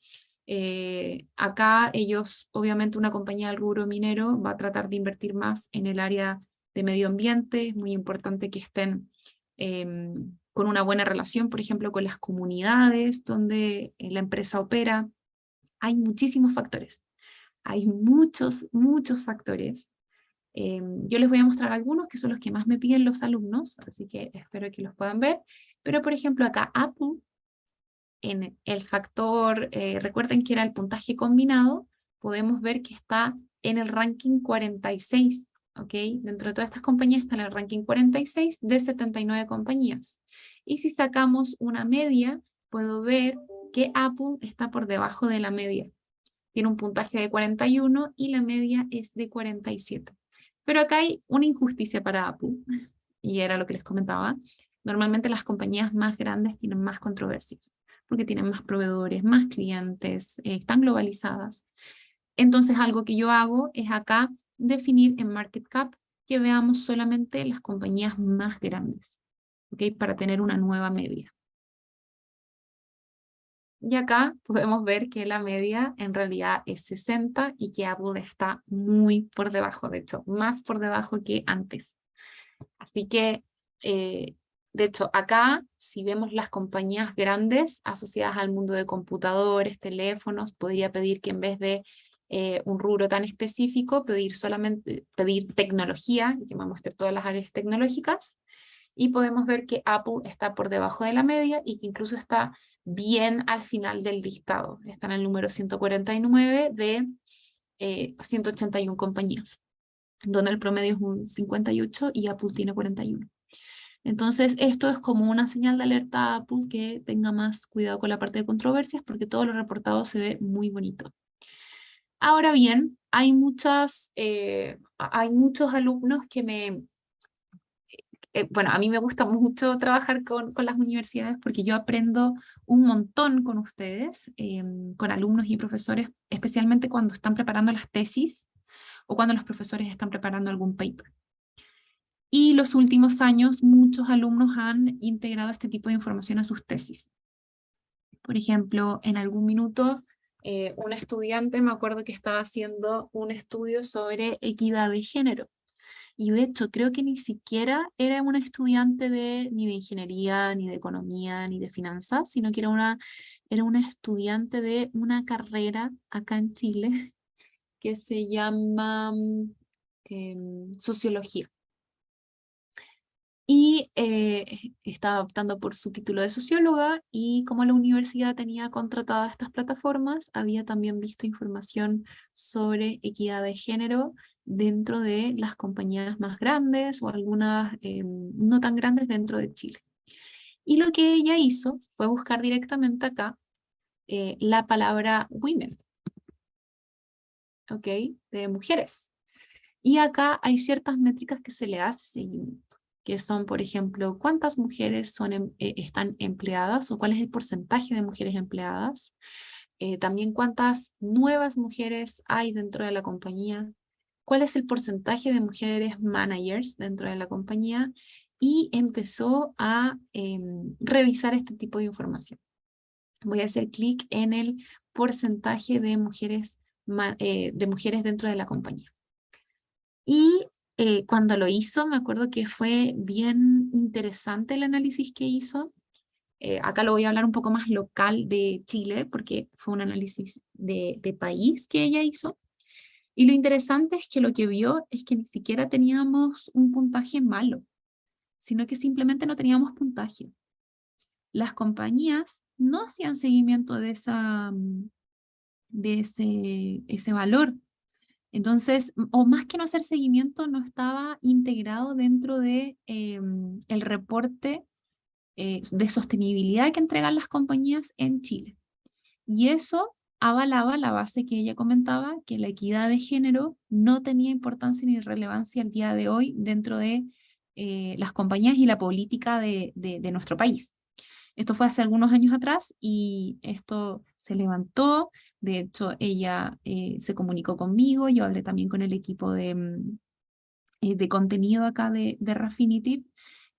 acá ellos, obviamente una compañía del rubro minero va a tratar de invertir más en el área de medio ambiente, es muy importante que estén con una buena relación, por ejemplo, con las comunidades donde la empresa opera. Hay muchísimos factores, hay muchos, muchos factores. Yo les voy a mostrar algunos que son los que más me piden los alumnos, así que espero que los puedan ver. Pero, por ejemplo, acá Apple, en el factor, recuerden que era el puntaje combinado, podemos ver que está en el ranking 46, ¿ok? Dentro de todas estas compañías está en el ranking 46 de 79 compañías. Y si sacamos una media, puedo ver que Apple está por debajo de la media. Tiene un puntaje de 41 y la media es de 47. Pero acá hay una injusticia para Apple, y era lo que les comentaba. Normalmente las compañías más grandes tienen más controversias, porque tienen más proveedores, más clientes, están globalizadas. Entonces algo que yo hago es acá definir en Market Cap que veamos solamente las compañías más grandes, ¿ok? Para tener una nueva media. Y acá podemos ver que la media en realidad es 60 y que Apple está muy por debajo, de hecho, más por debajo que antes. Así que, de hecho, acá, si vemos las compañías grandes asociadas al mundo de computadores, teléfonos, podría pedir que en vez de un rubro tan específico, pedir tecnología, y que me muestre todas las áreas tecnológicas, y podemos ver que Apple está por debajo de la media y que incluso está bien al final del listado. Está en el número 149 de 181 compañías, donde el promedio es un 58 y Apple tiene 41. Entonces, esto es como una señal de alerta a Apple que tenga más cuidado con la parte de controversias porque todo lo reportado se ve muy bonito. Ahora bien, hay muchos alumnos que bueno, a mí me gusta mucho trabajar con las universidades porque yo aprendo un montón con ustedes, con alumnos y profesores, especialmente cuando están preparando las tesis o cuando los profesores están preparando algún paper. Y los últimos años muchos alumnos han integrado este tipo de información a sus tesis. Por ejemplo, en algún minuto un estudiante me acuerdo que estaba haciendo un estudio sobre equidad de género. Y de hecho, creo que ni siquiera era una estudiante ni de ingeniería, ni de economía, ni de finanzas, sino que era una estudiante de una carrera acá en Chile que se llama sociología. Y estaba optando por su título de socióloga y como la universidad tenía contratadas estas plataformas, había también visto información sobre equidad de género dentro de las compañías más grandes o algunas no tan grandes dentro de Chile. Y lo que ella hizo fue buscar directamente acá la palabra women, ¿ok? De mujeres. Y acá hay ciertas métricas que se le hace seguimiento, que son, por ejemplo, cuántas mujeres están empleadas o cuál es el porcentaje de mujeres empleadas. También cuántas nuevas mujeres hay dentro de la compañía, cuál es el porcentaje de mujeres managers dentro de la compañía, y empezó a revisar este tipo de información. Voy a hacer clic en el porcentaje de mujeres dentro de la compañía. Y cuando lo hizo, me acuerdo que fue bien interesante el análisis que hizo. Acá lo voy a hablar un poco más local de Chile, porque fue un análisis de país que ella hizo. Y lo interesante es que lo que vio es que ni siquiera teníamos un puntaje malo, sino que simplemente no teníamos puntaje. Las compañías no hacían seguimiento de ese valor. Entonces, o más que no hacer seguimiento, no estaba integrado dentro de el reporte de sostenibilidad que entregan las compañías en Chile. Y eso avalaba la base que ella comentaba, que la equidad de género no tenía importancia ni relevancia al día de hoy dentro de las compañías y la política de nuestro país. Esto fue hace algunos años atrás y esto se levantó. De hecho, ella se comunicó conmigo, yo hablé también con el equipo de contenido acá de Refinitiv,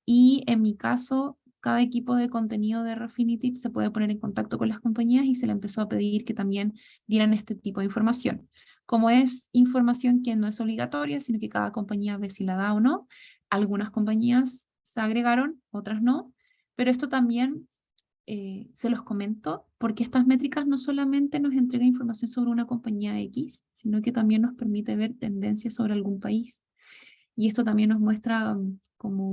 y en mi caso, cada equipo de contenido de Refinitiv se puede poner en contacto con las compañías y se le empezó a pedir que también dieran este tipo de información. Como es información que no es obligatoria, sino que cada compañía ve si la da o no, algunas compañías se agregaron, otras no, pero esto también se los comento porque estas métricas no solamente nos entregan información sobre una compañía X, sino que también nos permite ver tendencias sobre algún país. Y esto también nos muestra como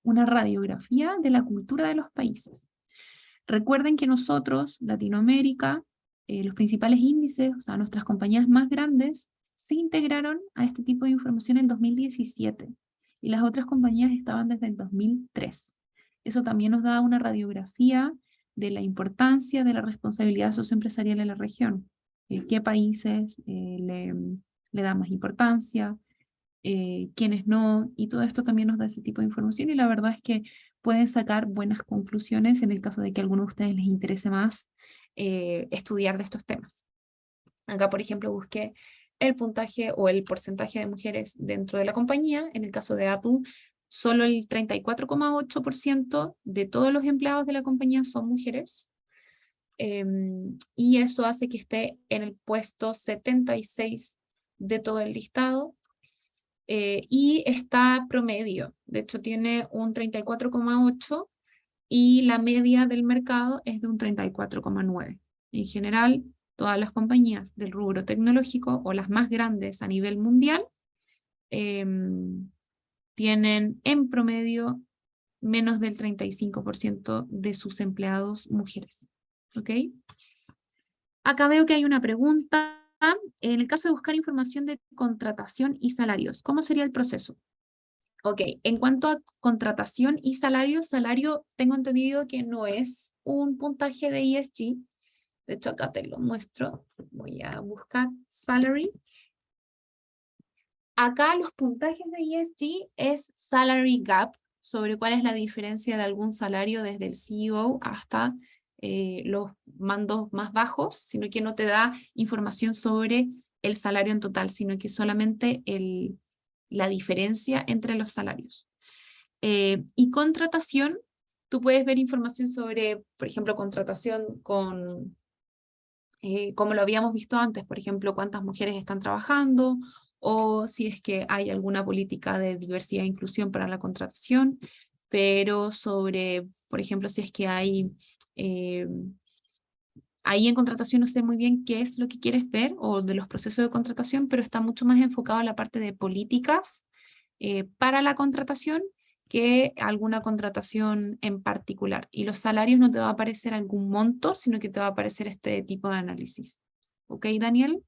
una radiografía de la cultura de los países. Recuerden que nosotros, Latinoamérica, los principales índices, o sea, nuestras compañías más grandes, se integraron a este tipo de información en 2017 y las otras compañías estaban desde el 2003. Eso también nos da una radiografía de la importancia de la responsabilidad socioempresarial en la región. ¿Qué países le dan más importancia? Quiénes no, y todo esto también nos da ese tipo de información y la verdad es que pueden sacar buenas conclusiones en el caso de que a alguno de ustedes les interese más estudiar de estos temas. Acá, por ejemplo, busqué el puntaje o el porcentaje de mujeres dentro de la compañía. En el caso de Apple, solo el 34,8% de todos los empleados de la compañía son mujeres. Y eso hace que esté en el puesto 76 de todo el listado. Y está promedio, de hecho tiene un 34,8 y la media del mercado es de un 34,9. En general, todas las compañías del rubro tecnológico o las más grandes a nivel mundial tienen en promedio menos del 35% de sus empleados mujeres. ¿Ok? Acá veo que hay una pregunta. En el caso de buscar información de contratación y salarios, ¿cómo sería el proceso? Ok, en cuanto a contratación y salario tengo entendido que no es un puntaje de ESG. De hecho, acá te lo muestro. Voy a buscar salary. Acá los puntajes de ESG es salary gap, sobre cuál es la diferencia de algún salario desde el CEO hasta los mandos más bajos, sino que no te da información sobre el salario en total, sino que solamente la diferencia entre los salarios. Y contratación, tú puedes ver información sobre, por ejemplo, contratación con, como lo habíamos visto antes, por ejemplo, cuántas mujeres están trabajando, o si es que hay alguna política de diversidad e inclusión para la contratación, pero sobre, por ejemplo, si es que hay, ahí en contratación no sé muy bien qué es lo que quieres ver, o de los procesos de contratación, pero está mucho más enfocado en la parte de políticas para la contratación, que alguna contratación en particular. Y los salarios no te va a aparecer algún monto, sino que te va a aparecer este tipo de análisis. ¿Ok, Daniel?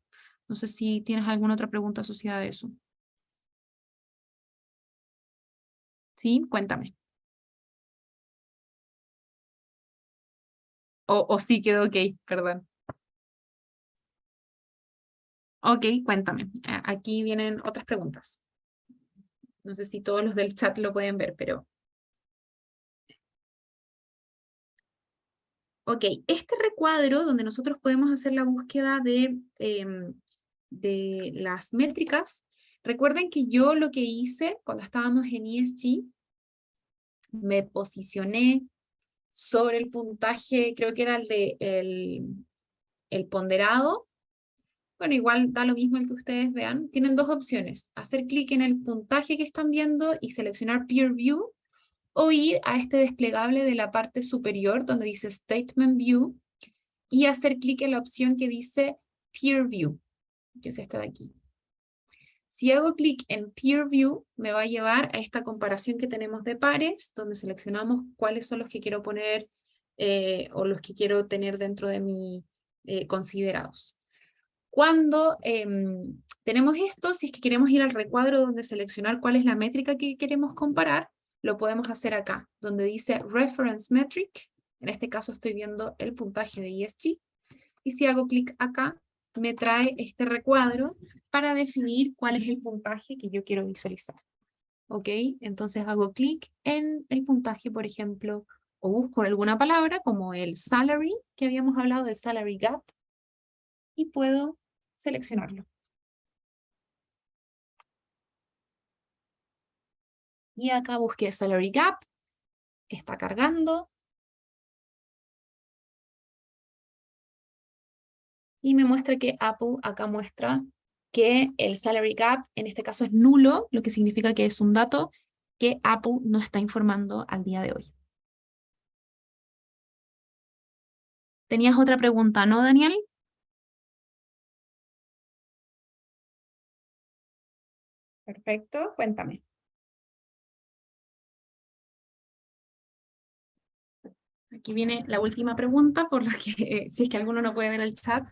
No sé si tienes alguna otra pregunta asociada a eso. ¿Sí? Cuéntame. O sí quedó ok, perdón. Ok, cuéntame. Aquí vienen otras preguntas. No sé si todos los del chat lo pueden ver, pero... Ok, este recuadro donde nosotros podemos hacer la búsqueda de las métricas, recuerden que yo lo que hice cuando estábamos en ESG, me posicioné sobre el puntaje, creo que era el ponderado. Bueno, igual da lo mismo el que ustedes vean. Tienen dos opciones: hacer clic en el puntaje que están viendo y seleccionar Peer View, o ir a este desplegable de la parte superior donde dice Statement View y hacer clic en la opción que dice Peer View, que es esta de aquí. Si hago clic en Peer View, me va a llevar a esta comparación que tenemos de pares, donde seleccionamos cuáles son los que quiero poner o los que quiero tener dentro de mis considerados. Cuando tenemos esto, si es que queremos ir al recuadro donde seleccionar cuál es la métrica que queremos comparar, lo podemos hacer acá, donde dice Reference Metric. En este caso estoy viendo el puntaje de ESG. Y si hago clic acá, me trae este recuadro para definir cuál es el puntaje que yo quiero visualizar. ¿Ok? Entonces hago clic en el puntaje, por ejemplo, o busco alguna palabra como el salary, que habíamos hablado del salary gap, y puedo seleccionarlo. Y acá busqué salary gap, está cargando, y me muestra que Apple acá muestra que el salary gap en este caso es nulo, lo que significa que es un dato que Apple no está informando al día de hoy. ¿Tenías otra pregunta, no, Daniel? Perfecto, cuéntame. Aquí viene la última pregunta, por lo que si es que alguno no puede ver el chat.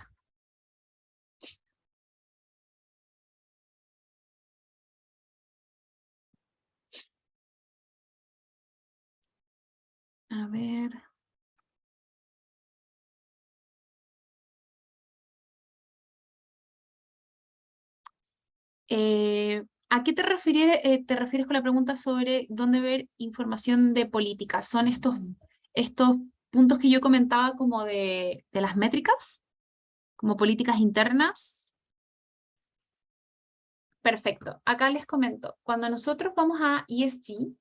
A ver. ¿A qué te refieres con la pregunta sobre dónde ver información de política? ¿Son estos puntos que yo comentaba como de las métricas? ¿Como políticas internas? Perfecto. Acá les comento. Cuando nosotros vamos a ESG,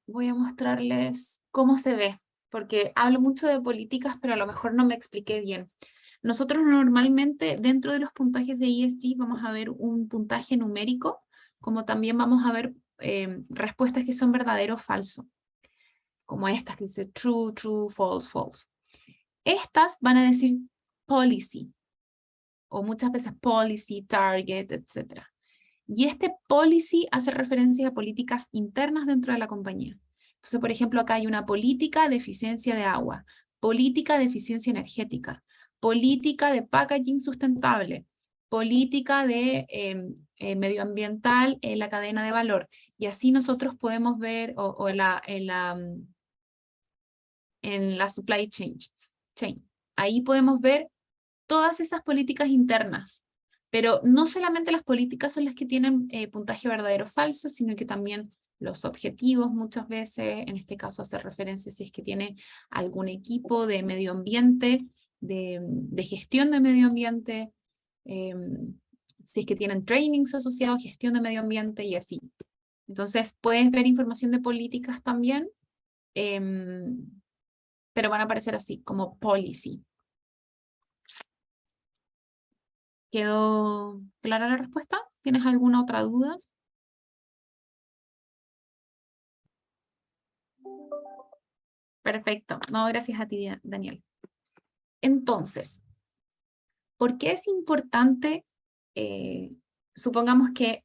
voy a mostrarles cómo se ve, porque hablo mucho de políticas, pero a lo mejor no me expliqué bien. Nosotros normalmente dentro de los puntajes de ESG vamos a ver un puntaje numérico, como también vamos a ver respuestas que son verdadero o falso, como estas que dice true, true, false, false. Estas van a decir policy, o muchas veces policy, target, etc. Y este policy hace referencia a políticas internas dentro de la compañía. Entonces, por ejemplo, acá hay una política de eficiencia de agua, política de eficiencia energética, política de packaging sustentable, política de medioambiental en la cadena de valor. Y así nosotros podemos ver, o en la supply chain. Ahí podemos ver todas esas políticas internas. Pero no solamente las políticas son las que tienen puntaje verdadero o falso, sino que también los objetivos muchas veces, en este caso hace referencia si es que tiene algún equipo de medio ambiente, de gestión de medio ambiente, si es que tienen trainings asociados a gestión de medio ambiente y así. Entonces puedes ver información de políticas también, pero van a aparecer así, como policy. ¿Quedó clara la respuesta? ¿Tienes alguna otra duda? Perfecto. No, gracias a ti, Daniel. Entonces, ¿por qué es importante? Supongamos que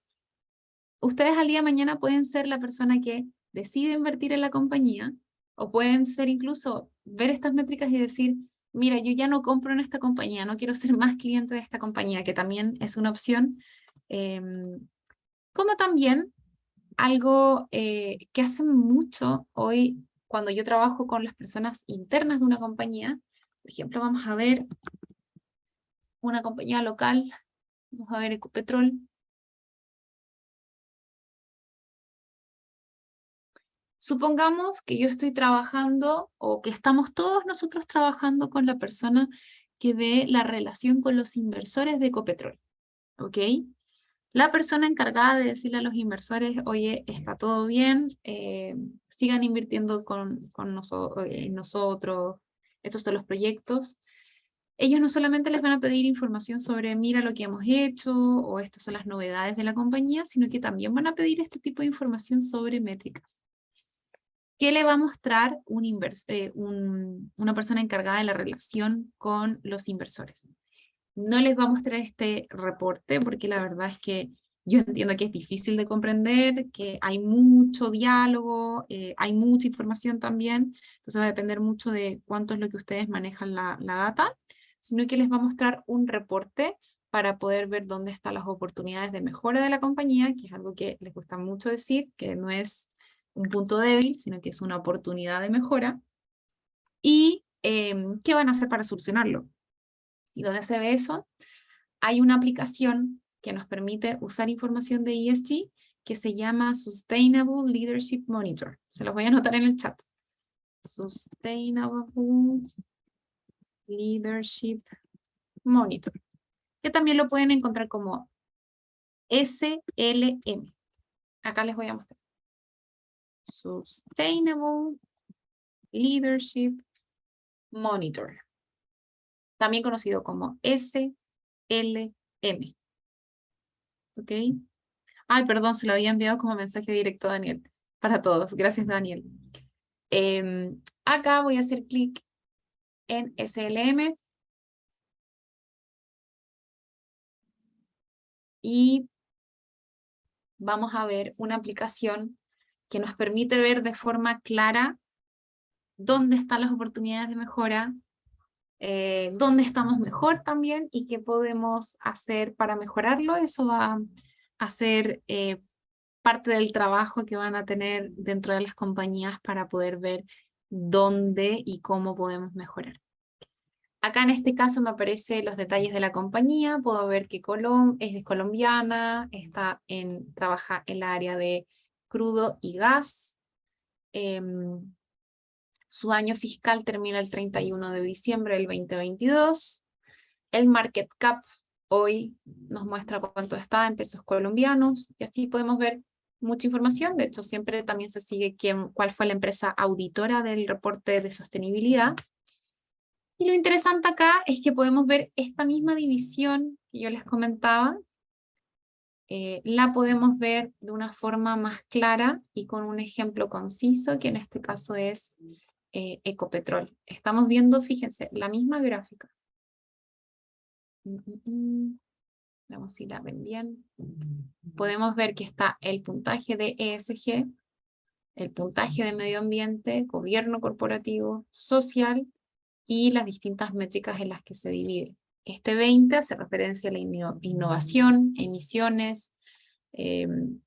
ustedes al día de mañana pueden ser la persona que decide invertir en la compañía, o pueden ser incluso ver estas métricas y decir, mira, yo ya no compro en esta compañía, no quiero ser más cliente de esta compañía, que también es una opción. Como también algo que hacen mucho hoy cuando yo trabajo con las personas internas de una compañía. Por ejemplo, vamos a ver una compañía local, vamos a ver Ecopetrol. Supongamos que yo estoy trabajando, o que estamos todos nosotros trabajando con la persona que ve la relación con los inversores de Ecopetrol, ¿ok? La persona encargada de decirle a los inversores, oye, está todo bien, sigan invirtiendo con nosotros, estos son los proyectos. Ellos no solamente les van a pedir información sobre, mira lo que hemos hecho, o estas son las novedades de la compañía, sino que también van a pedir este tipo de información sobre métricas. ¿Qué le va a mostrar una persona encargada de la relación con los inversores? No les va a mostrar este reporte porque la verdad es que yo entiendo que es difícil de comprender, que hay mucho diálogo, hay mucha información también, entonces va a depender mucho de cuánto es lo que ustedes manejan la data, sino que les va a mostrar un reporte para poder ver dónde están las oportunidades de mejora de la compañía, que es algo que les gusta mucho decir, que no es un punto débil, sino que es una oportunidad de mejora, y qué van a hacer para solucionarlo. ¿Y dónde se ve eso? Hay una aplicación que nos permite usar información de ESG que se llama Sustainable Leadership Monitor. Se los voy a anotar en el chat. Sustainable Leadership Monitor. Que también lo pueden encontrar como SLM. Acá les voy a mostrar. Sustainable Leadership Monitor. También conocido como SLM. ¿Ok? Ay, perdón, se lo había enviado como mensaje directo a Daniel. Para todos. Gracias, Daniel. Acá voy a hacer clic en SLM. Y vamos a ver una aplicación que nos permite ver de forma clara dónde están las oportunidades de mejora, dónde estamos mejor también y qué podemos hacer para mejorarlo. Eso va a ser parte del trabajo que van a tener dentro de las compañías para poder ver dónde y cómo podemos mejorar. Acá en este caso me aparecen los detalles de la compañía. Puedo ver que es colombiana, trabaja en la área de crudo y gas. Su año fiscal termina el 31 de diciembre del 2022. El market cap hoy nos muestra cuánto está en pesos colombianos, y así podemos ver mucha información. De hecho, siempre también se sigue cuál fue la empresa auditora del reporte de sostenibilidad. Y lo interesante acá es que podemos ver esta misma división que yo les comentaba, la podemos ver de una forma más clara y con un ejemplo conciso, que en este caso es Ecopetrol. Estamos viendo, fíjense, la misma gráfica. Vamos si la ven bien. Podemos ver que está el puntaje de ESG, el puntaje de medio ambiente, gobierno corporativo, social y las distintas métricas en las que se divide. Este 20 hace referencia a la innovación, emisiones,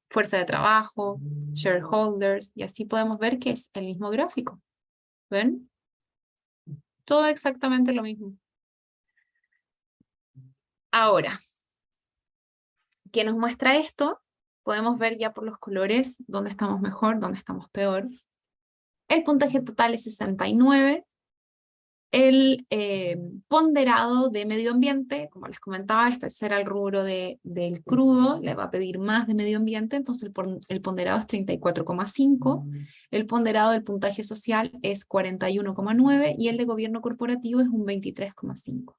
fuerza de trabajo, shareholders, y así podemos ver que es el mismo gráfico. ¿Ven? Todo exactamente lo mismo. Ahora, que nos muestra esto. Podemos ver ya por los colores dónde estamos mejor, dónde estamos peor. El puntaje total es 69. El ponderado de medio ambiente, como les comentaba, este será el rubro del crudo, le va a pedir más de medio ambiente, entonces el ponderado es 34,5. El ponderado del puntaje social es 41,9 y el de gobierno corporativo es un 23,5.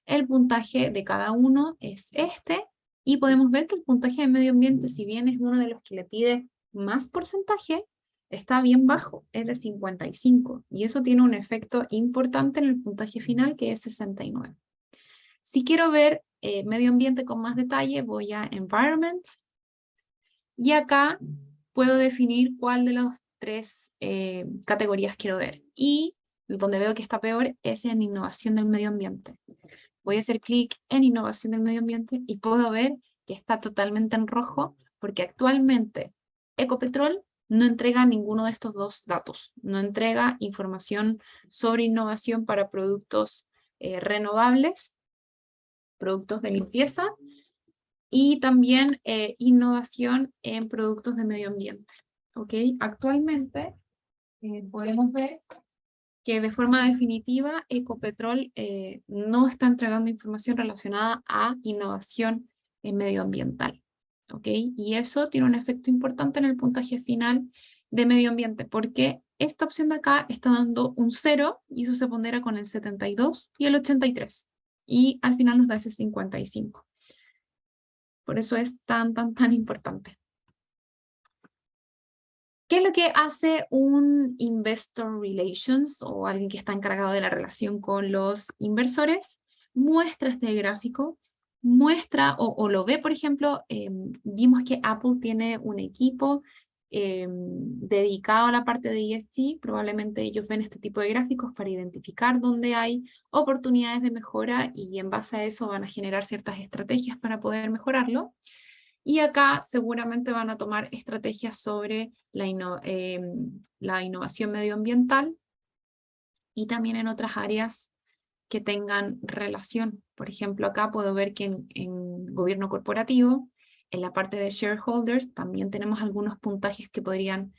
El puntaje de cada uno es este, y podemos ver que el puntaje de medio ambiente, si bien es uno de los que le pide más porcentaje, está bien bajo, es de 55, y eso tiene un efecto importante en el puntaje final, que es 69. Si quiero ver medio ambiente con más detalle, voy a Environment, y acá puedo definir cuál de las tres categorías quiero ver, y donde veo que está peor es en innovación del medio ambiente. Voy a hacer clic en innovación del medio ambiente y puedo ver que está totalmente en rojo, porque actualmente Ecopetrol no entrega ninguno de estos dos datos. No entrega información sobre innovación para productos renovables, productos de limpieza, y también innovación en productos de medio ambiente. ¿Ok? Actualmente podemos ver que de forma definitiva Ecopetrol no está entregando información relacionada a innovación medioambiental. ¿Ok? Y eso tiene un efecto importante en el puntaje final de medio ambiente, porque esta opción de acá está dando un 0, y eso se pondera con el 72 y el 83. Y al final nos da ese 55. Por eso es tan importante. ¿Qué es lo que hace un Investor Relations o alguien que está encargado de la relación con los inversores? Muestra este gráfico, muestra o lo ve, por ejemplo, vimos que Apple tiene un equipo dedicado a la parte de ESG. Probablemente ellos ven este tipo de gráficos para identificar dónde hay oportunidades de mejora, y en base a eso van a generar ciertas estrategias para poder mejorarlo. Y acá seguramente van a tomar estrategias sobre la innovación medioambiental, y también en otras áreas que tengan relación. Por ejemplo, acá puedo ver que en gobierno corporativo, en la parte de shareholders, también tenemos algunos puntajes que podrían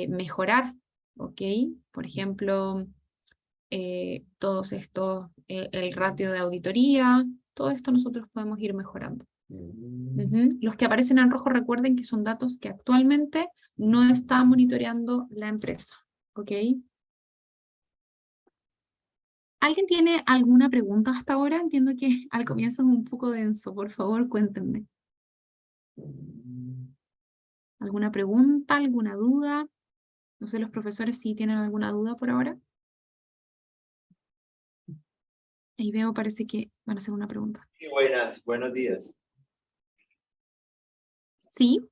mejorar. ¿Ok? Por ejemplo, todos estos, el ratio de auditoría, todo esto nosotros podemos ir mejorando. Los que aparecen en rojo, recuerden que son datos que actualmente no está monitoreando la empresa. ¿Ok? ¿Alguien tiene alguna pregunta hasta ahora? Entiendo que al comienzo es un poco denso. Por favor, cuéntenme. ¿Alguna pregunta? ¿Alguna duda? No sé, los profesores, si tienen alguna duda por ahora. Ahí veo, parece que van a hacer una pregunta. Sí, buenos días. ¿Sí?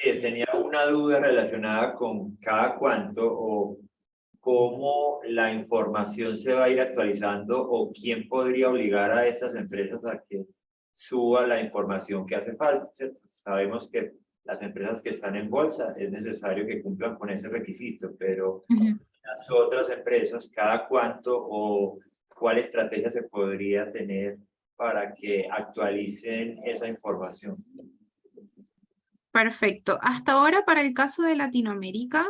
Tenía una duda relacionada con cada cuánto o cómo la información se va a ir actualizando, o quién podría obligar a estas empresas a que suba la información que hace falta, ¿cierto? Sabemos que las empresas que están en bolsa es necesario que cumplan con ese requisito, pero las otras empresas, ¿cada cuánto o cuál estrategia se podría tener para que actualicen esa información? Perfecto. Hasta ahora, para el caso de Latinoamérica,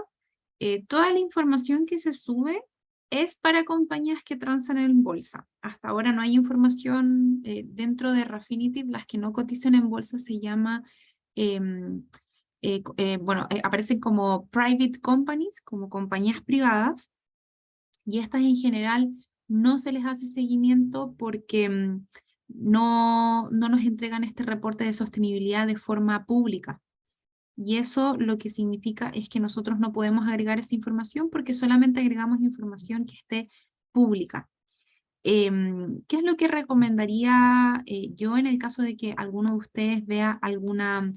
toda la información que se sube es para compañías que transan en bolsa. Hasta ahora no hay información dentro de Refinitiv. Las que no cotizan en bolsa se llama, aparecen como private companies, como compañías privadas, y estas en general no se les hace seguimiento porque no nos entregan este reporte de sostenibilidad de forma pública. Y eso lo que significa es que nosotros no podemos agregar esa información, porque solamente agregamos información que esté pública. ¿Qué es lo que recomendaría yo en el caso de que alguno de ustedes vea alguna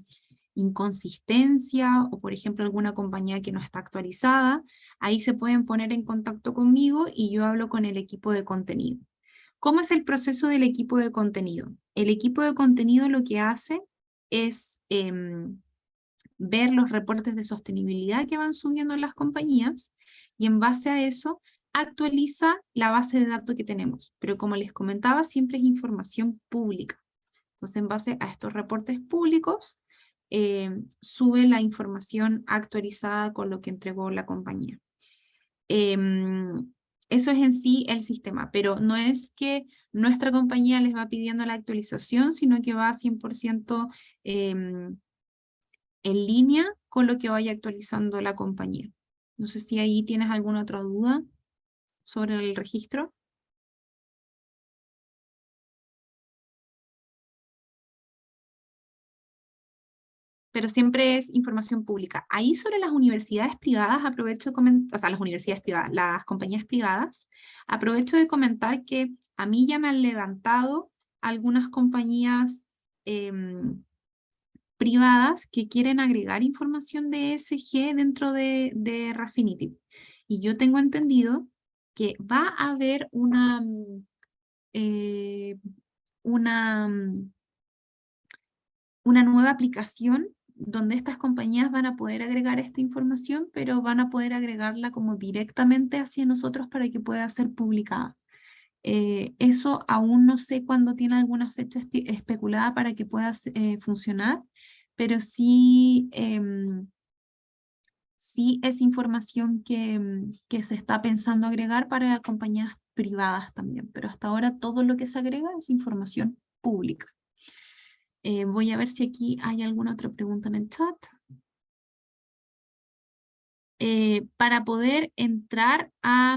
inconsistencia, o por ejemplo alguna compañía que no está actualizada? Ahí se pueden poner en contacto conmigo y yo hablo con el equipo de contenido. ¿Cómo es el proceso del equipo de contenido? El equipo de contenido lo que hace es ver los reportes de sostenibilidad que van subiendo las compañías, y en base a eso actualiza la base de datos que tenemos. Pero como les comentaba, siempre es información pública. Entonces, en base a estos reportes públicos, sube la información actualizada con lo que entregó la compañía. Eso es en sí el sistema, pero no es que nuestra compañía les va pidiendo la actualización, sino que va 100% en línea con lo que vaya actualizando la compañía. No sé si ahí tienes alguna otra duda sobre el registro. Pero siempre es información pública. Ahí sobre las universidades privadas, aprovecho de comentar, o sea, las universidades privadas, las compañías privadas, aprovecho de comentar que a mí ya me han levantado algunas compañías privadas que quieren agregar información de ESG dentro de Refinitiv. Y yo tengo entendido que va a haber una nueva aplicación donde estas compañías van a poder agregar esta información, pero van a poder agregarla como directamente hacia nosotros para que pueda ser publicada. Eso aún no sé cuándo tiene alguna fecha especulada para que pueda funcionar, pero sí, sí es información que se está pensando agregar para compañías privadas también, pero hasta ahora todo lo que se agrega es información pública. Voy a ver si aquí hay alguna otra pregunta en el chat. Para poder entrar a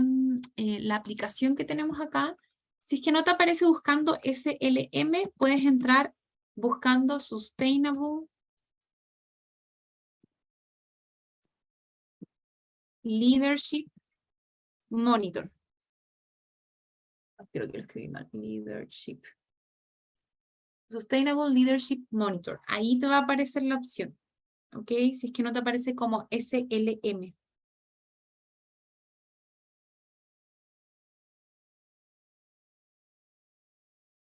la aplicación que tenemos acá, si es que no te aparece buscando SLM, puedes entrar buscando Sustainable Leadership Monitor. Creo que lo escribí mal. Leadership. Sustainable Leadership Monitor. Ahí te va a aparecer la opción. ¿Ok? Si es que no te aparece como SLM.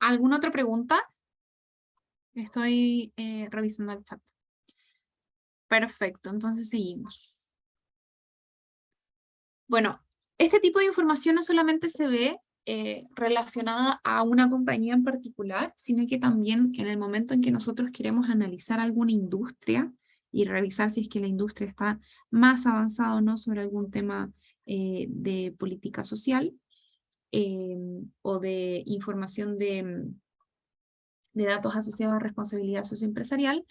¿Alguna otra pregunta? Estoy revisando el chat. Perfecto, entonces seguimos. Bueno, este tipo de información no solamente se ve relacionada a una compañía en particular, sino que también en el momento en que nosotros queremos analizar alguna industria y revisar si es que la industria está más avanzada o no sobre algún tema de política social o de información de datos asociados a responsabilidad socioempresarial,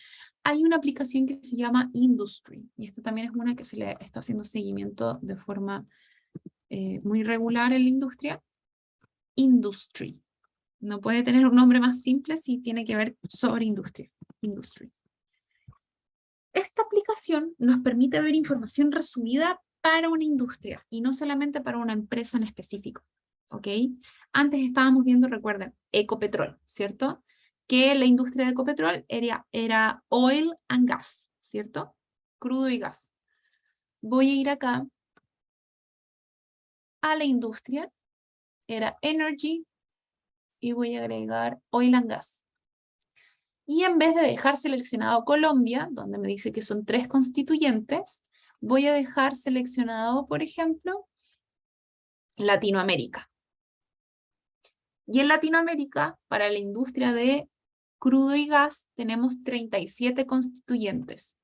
hay una aplicación que se llama Industry, y esta también es una que se le está haciendo seguimiento de forma muy regular en la industria. Industry. No puede tener un nombre más simple si tiene que ver sobre industria. Industry. Esta aplicación nos permite ver información resumida para una industria y no solamente para una empresa en específico. ¿Ok? Antes estábamos viendo, recuerden, Ecopetrol, ¿cierto? Que la industria de Ecopetrol era oil and gas, ¿cierto? Crudo y gas. Voy a ir acá a la industria, era energy, y voy a agregar oil and gas. Y en vez de dejar seleccionado Colombia, donde me dice que son 3 constituyentes, voy a dejar seleccionado, por ejemplo, Latinoamérica. Y en Latinoamérica, para la industria de crudo y gas, tenemos 37 constituyentes.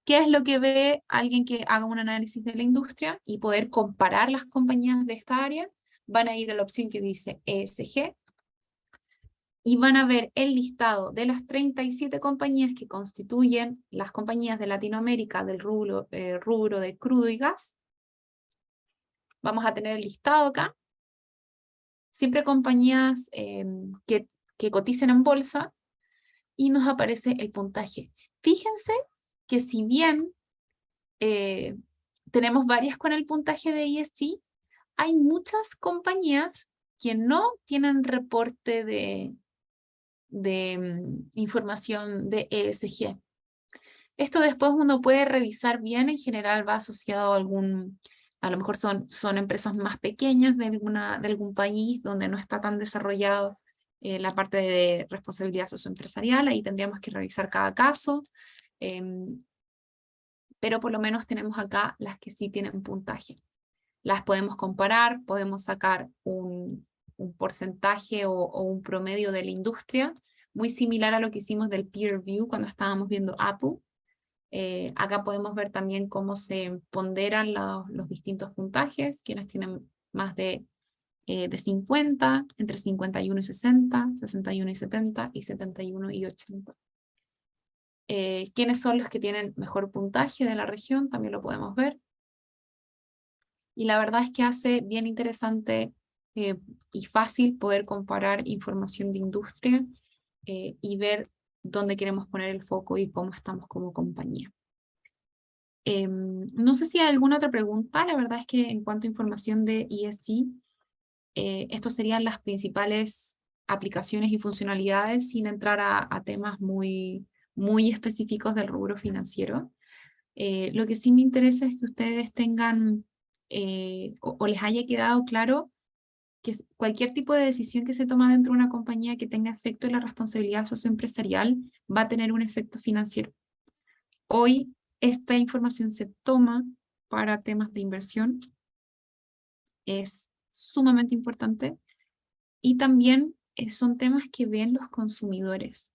¿Qué es lo que ve alguien que haga un análisis de la industria y poder comparar las compañías de esta área? Van a ir a la opción que dice ESG y van a ver el listado de las 37 compañías que constituyen las compañías de Latinoamérica del rubro de crudo y gas. Vamos a tener el listado acá. Siempre compañías que coticen en bolsa y nos aparece el puntaje. Fíjense que si bien tenemos varias con el puntaje de ESG, hay muchas compañías que no tienen reporte de información de ESG. Esto después uno puede revisar bien, en general va asociado a a lo mejor son empresas más pequeñas de algún país donde no está tan desarrollado la parte de responsabilidad socioempresarial, ahí tendríamos que revisar cada caso, pero por lo menos tenemos acá las que sí tienen puntaje. Las podemos comparar, podemos sacar un porcentaje o un promedio de la industria muy similar a lo que hicimos del peer review cuando estábamos viendo Apple. Acá podemos ver también cómo se ponderan los distintos puntajes, quienes tienen más de 50, entre 51 y 60, 61 y 70 y 71 y 80. ¿Quiénes son los que tienen mejor puntaje de la región? También lo podemos ver. Y la verdad es que hace bien interesante y fácil poder comparar información de industria y ver dónde queremos poner el foco y cómo estamos como compañía. No sé si hay alguna otra pregunta. La verdad es que en cuanto a información de ESG, estos serían las principales aplicaciones y funcionalidades sin entrar a temas muy específicos del rubro financiero. Lo que sí me interesa es que ustedes tengan o les haya quedado claro que cualquier tipo de decisión que se toma dentro de una compañía que tenga efecto en la responsabilidad socioempresarial va a tener un efecto financiero. Hoy esta información se toma para temas de inversión, es sumamente importante y también son temas que ven los consumidores.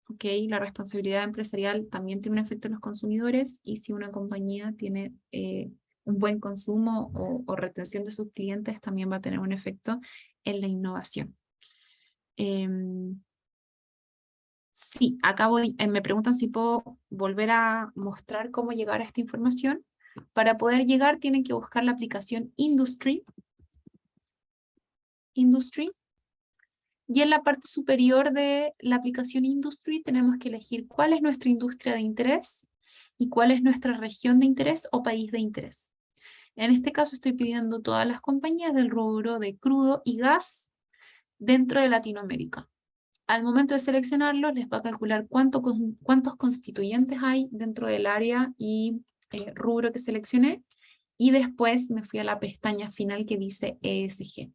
¿Okay? La responsabilidad empresarial también tiene un efecto en los consumidores y si una compañía tiene un buen consumo o retención de sus clientes, también va a tener un efecto en la innovación. Sí, acá me preguntan si puedo volver a mostrar cómo llegar a esta información. Para poder llegar tienen que buscar la aplicación Industry. Y en la parte superior de la aplicación Industry tenemos que elegir cuál es nuestra industria de interés y cuál es nuestra región de interés o país de interés. En este caso estoy pidiendo todas las compañías del rubro de crudo y gas dentro de Latinoamérica. Al momento de seleccionarlos les va a calcular cuántos constituyentes hay dentro del área y rubro que seleccioné y después me fui a la pestaña final que dice ESG.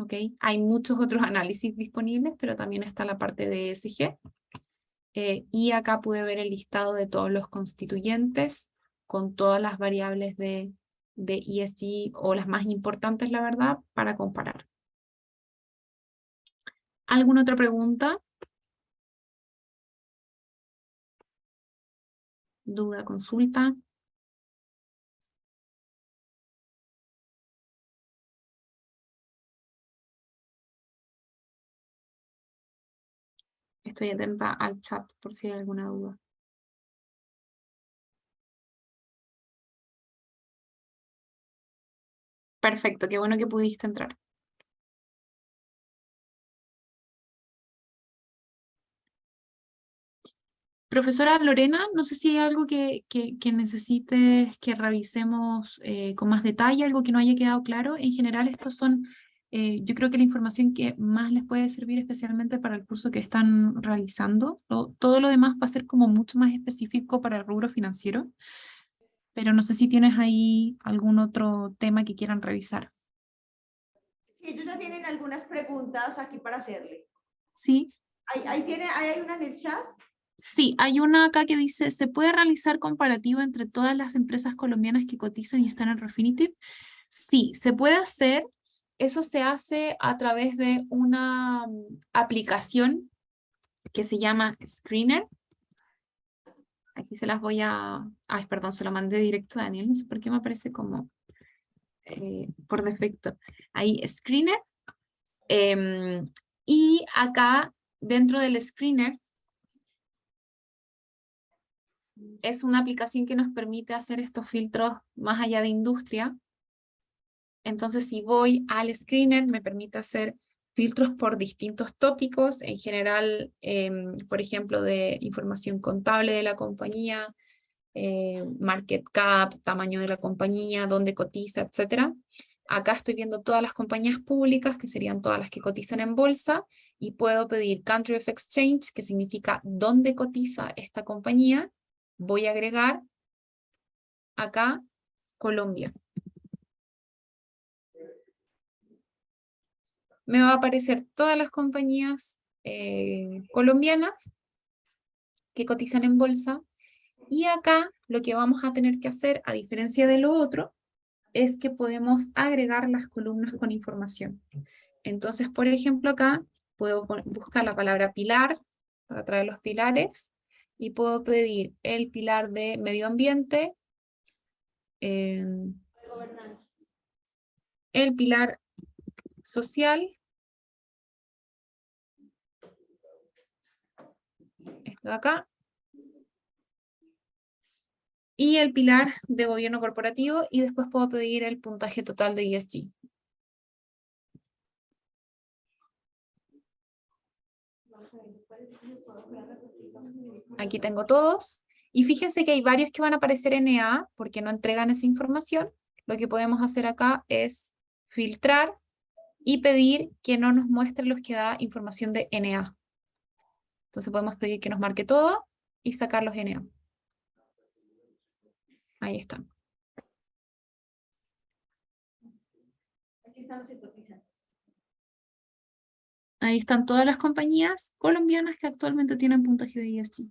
¿Okay? Hay muchos otros análisis disponibles, pero también está la parte de ESG. Y acá pude ver el listado de todos los constituyentes con todas las variables de ESG o las más importantes, la verdad, para comparar. ¿Alguna otra pregunta? ¿Duda, consulta? Estoy atenta al chat por si hay alguna duda. Perfecto, qué bueno que pudiste entrar. Profesora Lorena, no sé si hay algo que necesites que revisemos con más detalle, algo que no haya quedado claro. En general, estos son, yo creo que la información que más les puede servir especialmente para el curso que están realizando. Todo lo demás va a ser como mucho más específico para el rubro financiero, pero no sé si tienes ahí algún otro tema que quieran revisar. Sí, ellos ya tienen algunas preguntas aquí para hacerle. Sí. ¿Hay una en el chat? Sí, hay una acá que dice, ¿se puede realizar comparativo entre todas las empresas colombianas que cotizan y están en Refinitiv? Sí, se puede hacer. Eso se hace a través de una aplicación que se llama Screener. Aquí se las voy a... Ay, perdón, se lo mandé directo a Daniel. No sé por qué me aparece como por defecto. Ahí, Screener. Y acá, dentro del Screener, es una aplicación que nos permite hacer estos filtros más allá de industria. Entonces, si voy al screener, me permite hacer filtros por distintos tópicos, en general, por ejemplo, de información contable de la compañía, market cap, tamaño de la compañía, dónde cotiza, etc. Acá estoy viendo todas las compañías públicas, que serían todas las que cotizan en bolsa, y puedo pedir Country of Exchange, que significa dónde cotiza esta compañía. Voy a agregar acá Colombia. Me va a aparecer todas las compañías colombianas que cotizan en bolsa. Y acá lo que vamos a tener que hacer, a diferencia de lo otro, es que podemos agregar las columnas con información. Entonces, por ejemplo, acá puedo buscar la palabra pilar para traer los pilares y puedo pedir el pilar de medio ambiente, el pilar social, este de acá, y el pilar de gobierno corporativo, y después puedo pedir el puntaje total de ESG. Aquí tengo todos, y fíjense que hay varios que van a aparecer en EA porque no entregan esa información. Lo que podemos hacer acá es filtrar y pedir que no nos muestre los que da información de NA. Entonces podemos pedir que nos marque todo y sacar los NA. Ahí están. Ahí están todas las compañías colombianas que actualmente tienen puntaje de ESG.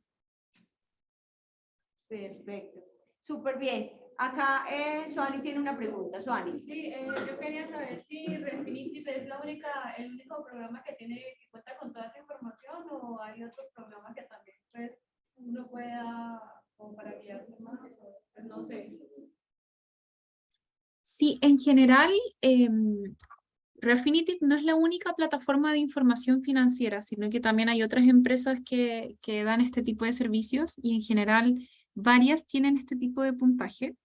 Perfecto. Súper bien. Acá Suani tiene una pregunta. Suani. Sí, yo quería saber si Refinitiv es el único programa que cuenta con toda esa información, o hay otros programas que también pues, uno pueda, como para guiarse más, pues, no sé. Sí, en general, Refinitiv no es la única plataforma de información financiera, sino que también hay otras empresas que dan este tipo de servicios, y en general varias tienen este tipo de puntaje.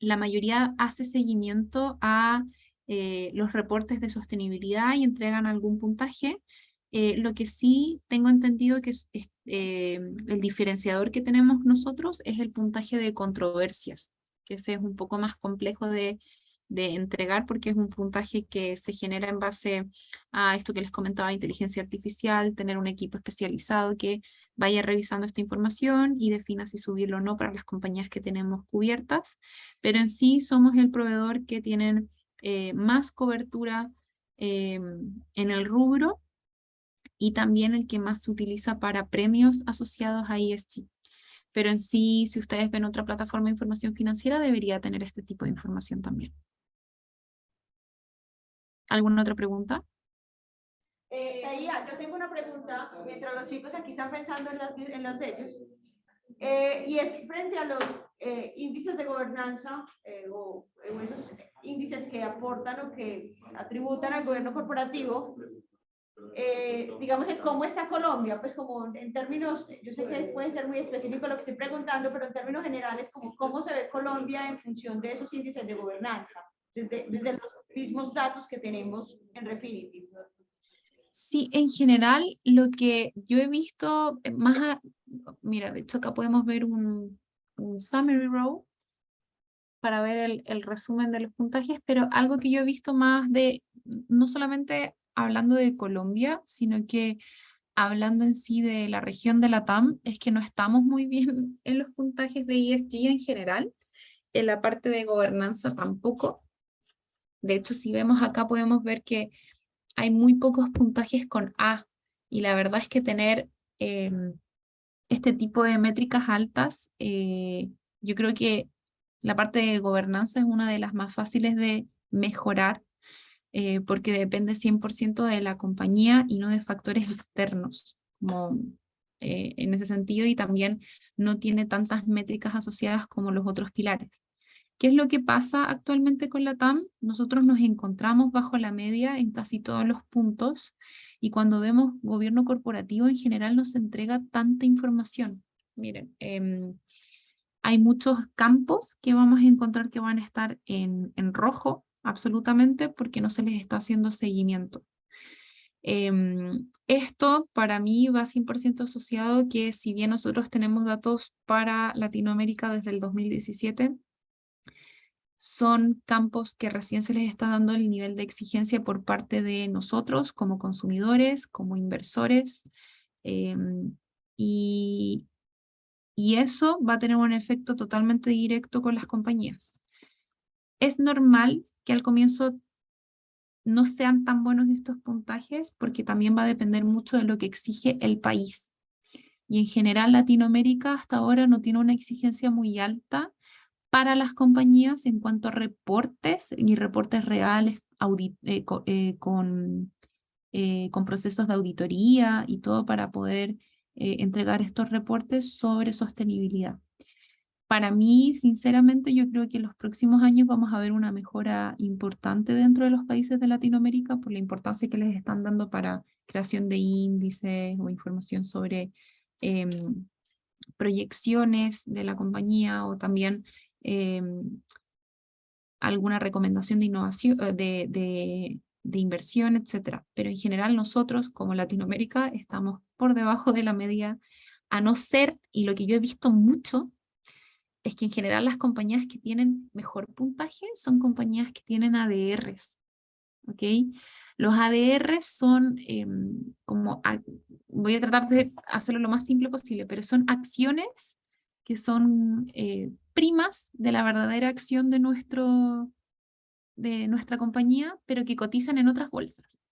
La mayoría hace seguimiento a los reportes de sostenibilidad y entregan algún puntaje. Lo que sí tengo entendido que es el diferenciador que tenemos nosotros es el puntaje de controversias, que ese es un poco más complejo de entregar porque es un puntaje que se genera en base a esto que les comentaba, inteligencia artificial, tener un equipo especializado que vaya revisando esta información y defina si subirlo o no para las compañías que tenemos cubiertas, pero en sí somos el proveedor que tienen más cobertura en el rubro y también el que más se utiliza para premios asociados a ESG. Pero en sí, si ustedes ven otra plataforma de información financiera, debería tener este tipo de información también. ¿Alguna otra pregunta? Yo tengo una pregunta, mientras los chicos aquí están pensando en las de ellos, y es frente a los índices de gobernanza o esos índices que aportan o que atributan al gobierno corporativo, digamos que cómo está Colombia, pues como en términos, yo sé que puede ser muy específico lo que estoy preguntando, pero en términos generales, como cómo se ve Colombia en función de esos índices de gobernanza, desde los mismos datos que tenemos en Refinitiv. Sí, en general, lo que yo he visto mira, de hecho acá podemos ver un summary row para ver el resumen de los puntajes, pero algo que yo he visto más no solamente hablando de Colombia, sino que hablando en sí de la región de Latam, es que no estamos muy bien en los puntajes de ESG en general, en la parte de gobernanza tampoco. De hecho, si vemos acá podemos ver que hay muy pocos puntajes con A, y la verdad es que tener este tipo de métricas altas, yo creo que la parte de gobernanza es una de las más fáciles de mejorar, porque depende 100% de la compañía y no de factores externos, como en ese sentido, y también no tiene tantas métricas asociadas como los otros pilares. ¿Qué es lo que pasa actualmente con la TAM? Nosotros nos encontramos bajo la media en casi todos los puntos, y cuando vemos gobierno corporativo en general no se entrega tanta información. Miren, hay muchos campos que vamos a encontrar que van a estar en rojo absolutamente porque no se les está haciendo seguimiento. Esto para mí va 100% asociado que si bien nosotros tenemos datos para Latinoamérica desde el 2017, son campos que recién se les está dando el nivel de exigencia por parte de nosotros como consumidores, como inversores, y eso va a tener un efecto totalmente directo con las compañías. Es normal que al comienzo no sean tan buenos estos puntajes porque también va a depender mucho de lo que exige el país. Y en general Latinoamérica hasta ahora no tiene una exigencia muy alta para las compañías en cuanto a reportes y reportes reales con con procesos de auditoría y todo para poder entregar estos reportes sobre sostenibilidad. Para mí, sinceramente, yo creo que en los próximos años vamos a ver una mejora importante dentro de los países de Latinoamérica por la importancia que les están dando para creación de índices o información sobre proyecciones de la compañía o también alguna recomendación de innovación, de inversión, etc. Pero en general nosotros, como Latinoamérica, estamos por debajo de la media, a no ser, y lo que yo he visto mucho, es que en general las compañías que tienen mejor puntaje son compañías que tienen ADRs, ¿ok? Los ADRs son voy a tratar de hacerlo lo más simple posible, pero son acciones que son primas de la verdadera acción de nuestra compañía, pero que cotizan en otras bolsas.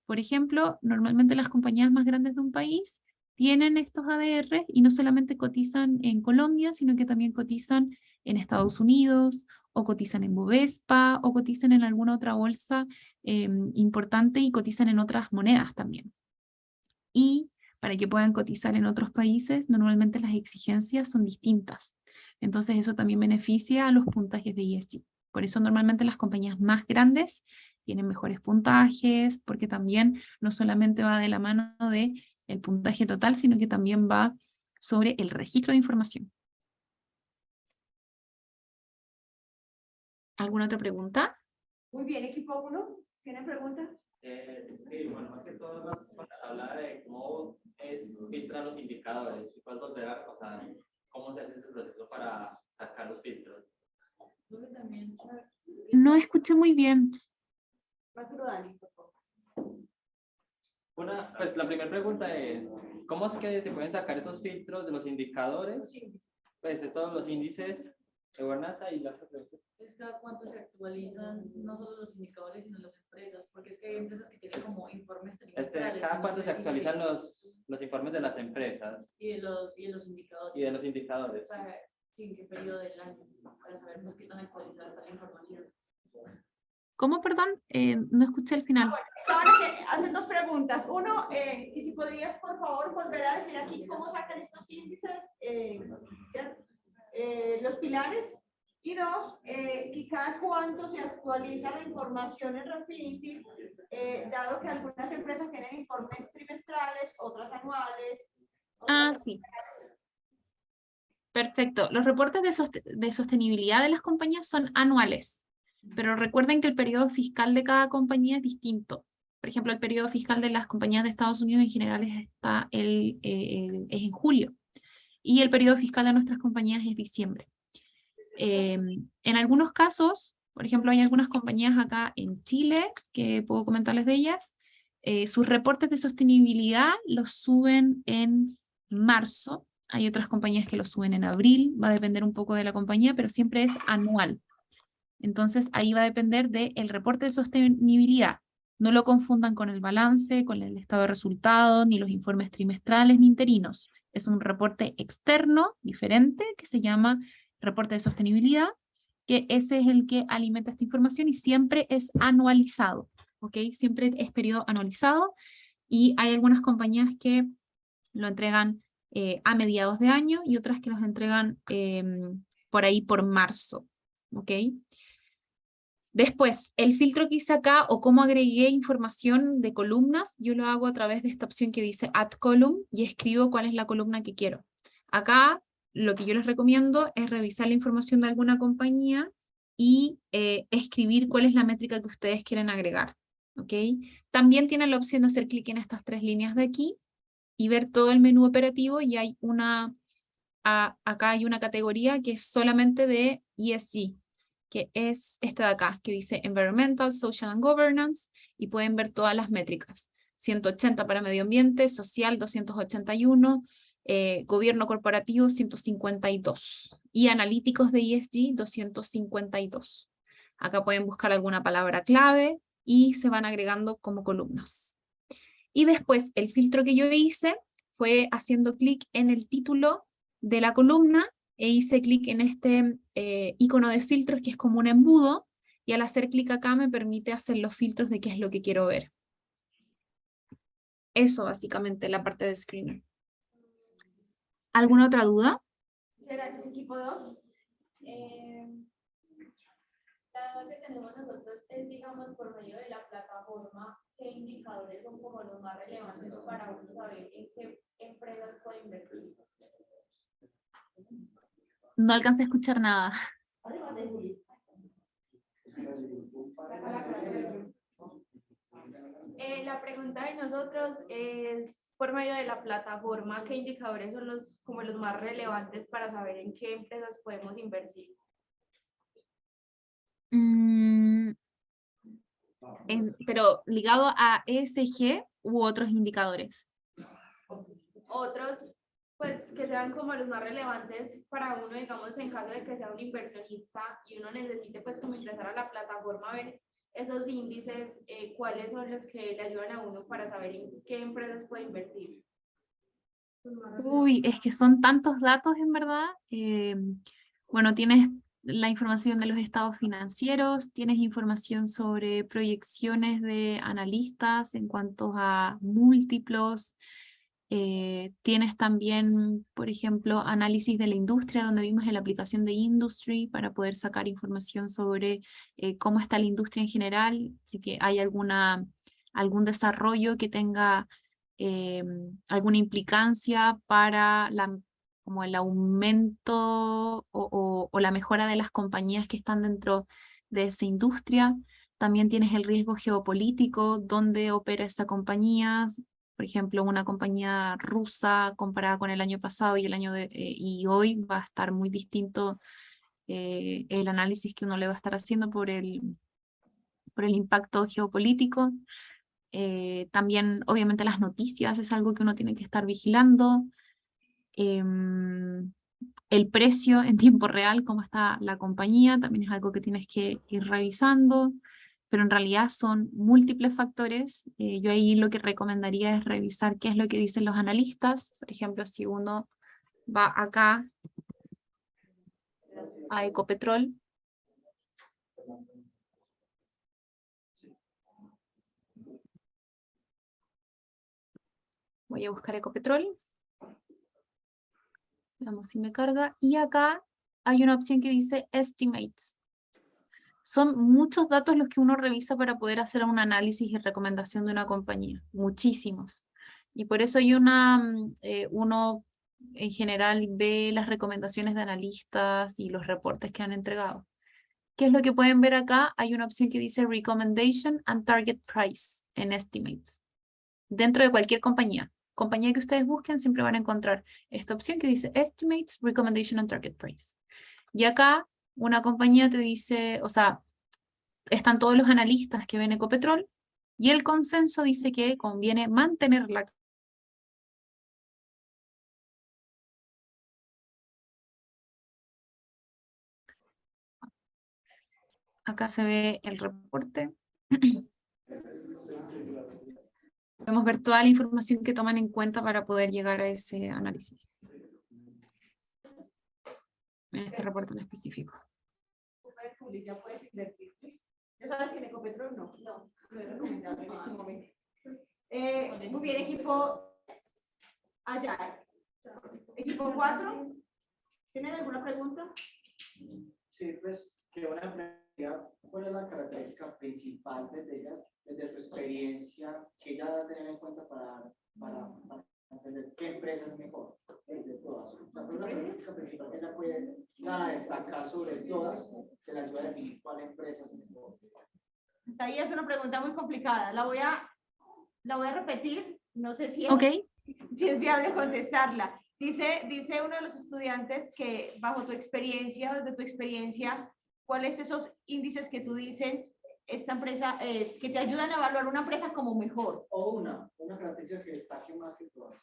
Por ejemplo, normalmente las compañías más grandes de un país tienen estos ADR y no solamente cotizan en Colombia, sino que también cotizan en Estados Unidos, o cotizan en Bovespa, o cotizan en alguna otra bolsa importante y cotizan en otras monedas también. Y para que puedan cotizar en otros países, normalmente las exigencias son distintas. Entonces eso también beneficia a los puntajes de ESG. Por eso normalmente las compañías más grandes tienen mejores puntajes, porque también no solamente va de la mano de el puntaje total, sino que también va sobre el registro de información. ¿Alguna otra pregunta? Muy bien, equipo 1. ¿Tienen preguntas? Sí, bueno, más que todo hablar de cómo es filtrar los indicadores. Si puedes volver a, o sea, cómo se hace ese proceso para sacar los filtros. No escuché muy bien. Arturo, Dani, por favor. Pues la primera pregunta es, ¿cómo es que se pueden sacar esos filtros de los indicadores? Pues de todos los índices de gobernanza. Y la otra pregunta Es cada cuánto se actualizan no solo los indicadores, sino las empresas, porque es que hay empresas que tienen como informes trimestrales. cada cuánto se actualizan los informes de las empresas y de los indicadores. y de los indicadores. O sea, sí, en qué periodo del año, para saber pues, qué tan actualizada está la información. ¿Cómo, perdón? No escuché el final. Ahora hacen dos preguntas. Uno, y si podrías, por favor, volver a decir aquí cómo sacan estos índices, los pilares. Y dos, que cada cuánto se actualiza la información en Refinitiv, dado que algunas empresas tienen informes trimestrales, otras anuales. Sí. Perfecto. Los reportes de sostenibilidad de las compañías son anuales, pero recuerden que el periodo fiscal de cada compañía es distinto. Por ejemplo, el periodo fiscal de las compañías de Estados Unidos en general es en julio, y el periodo fiscal de nuestras compañías es diciembre. En algunos casos, por ejemplo, hay algunas compañías acá en Chile, que puedo comentarles de ellas, sus reportes de sostenibilidad los suben en marzo. Hay otras compañías que los suben en abril, va a depender un poco de la compañía, pero siempre es anual. Entonces ahí va a depender del reporte de sostenibilidad. No lo confundan con el balance, con el estado de resultados, ni los informes trimestrales ni interinos. Es un reporte externo, diferente, que se llama reporte de sostenibilidad, que ese es el que alimenta esta información y siempre es anualizado, ¿ok? Siempre es periodo anualizado, y hay algunas compañías que lo entregan a mediados de año y otras que los entregan por ahí por marzo, ¿ok? Después, el filtro que hice acá, o cómo agregué información de columnas, yo lo hago a través de esta opción que dice Add Column, y escribo cuál es la columna que quiero. Acá, lo que yo les recomiendo es revisar la información de alguna compañía y escribir cuál es la métrica que ustedes quieren agregar, ¿ok? También tienen la opción de hacer clic en estas tres líneas de aquí y ver todo el menú operativo, y hay acá hay una categoría que es solamente de ESG, que es esta de acá, que dice Environmental, Social and Governance, y pueden ver todas las métricas. 180 para medio ambiente, social 281, gobierno corporativo 152, y analíticos de ESG 252. Acá pueden buscar alguna palabra clave y se van agregando como columnas. Y después el filtro que yo hice fue haciendo clic en el título de la columna, e hice clic en este icono de filtros que es como un embudo, y al hacer clic acá me permite hacer los filtros de qué es lo que quiero ver. eso básicamente, la parte de screener. ¿Alguna otra duda? Muchas gracias, equipo 2. La duda que tenemos nosotros es, digamos, por medio de la plataforma, ¿qué indicadores son como los más relevantes para uno saber en qué empresas puede invertir? No alcancé a escuchar nada. La pregunta de nosotros es, por medio de la plataforma, ¿qué indicadores son como los más relevantes para saber en qué empresas podemos invertir? Pero ligado a ESG u otros indicadores. Otros, pues, que sean como los más relevantes para uno, digamos, en caso de que sea un inversionista y uno necesite, pues, como ingresar a la plataforma a ver esos índices, cuáles son los que le ayudan a uno para saber en qué empresas puede invertir. Uy, es que son tantos datos en verdad. Bueno, tienes la información de los estados financieros, tienes información sobre proyecciones de analistas en cuanto a múltiplos, tienes también, por ejemplo, análisis de la industria, donde vimos la aplicación de Industry para poder sacar información sobre cómo está la industria en general, si que hay algún desarrollo que tenga alguna implicancia para como el aumento o la mejora de las compañías que están dentro de esa industria. También tienes el riesgo geopolítico, dónde opera esa compañía. Por ejemplo, una compañía rusa comparada con el año pasado y y hoy va a estar muy distinto el análisis que uno le va a estar haciendo por el impacto geopolítico. También, obviamente, las noticias es algo que uno tiene que estar vigilando. El precio en tiempo real, cómo está la compañía, también es algo que tienes que ir revisando, pero en realidad son múltiples factores. Yo ahí lo que recomendaría es revisar qué es lo que dicen los analistas. Por ejemplo, si uno va acá a Ecopetrol, voy a buscar Ecopetrol, veamos si me carga, y acá hay una opción que dice Estimates. Son muchos datos los que uno revisa para poder hacer un análisis y recomendación de una compañía, muchísimos. Y por eso hay uno en general ve las recomendaciones de analistas y los reportes que han entregado. ¿Qué es lo que pueden ver acá? Hay una opción que dice Recommendation and Target Price en Estimates. Dentro de cualquier compañía que ustedes busquen, siempre van a encontrar esta opción que dice Estimates, Recommendation and Target Price. Y acá una compañía te dice, o sea, están todos los analistas que ven Ecopetrol y el consenso dice que conviene mantenerla. Acá se ve el reporte. Podemos ver toda la información que toman en cuenta para poder llegar a ese análisis. En este reporte en específico. Ya puedes invertir. ¿Ya sabes que en Ecopetrol no? No, no es recomendable en este momento. Muy bien, equipo allá. Equipo 4. ¿Tienen alguna pregunta? Sí, pues, que una empresa, ¿cuál es la característica principal de ellas, desde su experiencia, que ella debe tener en cuenta para entender qué empresa es mejor? De todas. La característica principal que ella puede destacar sobre todas, que la ayuda a definir cuál empresa es mejor. Ahí es una pregunta muy complicada. La voy a repetir. No sé si es viable contestarla. Dice uno de los estudiantes que bajo tu experiencia, desde tu experiencia, ¿cuáles esos índices que tú dices esta empresa, que te ayudan a evaluar una empresa como mejor? O una característica que destaque más que todas.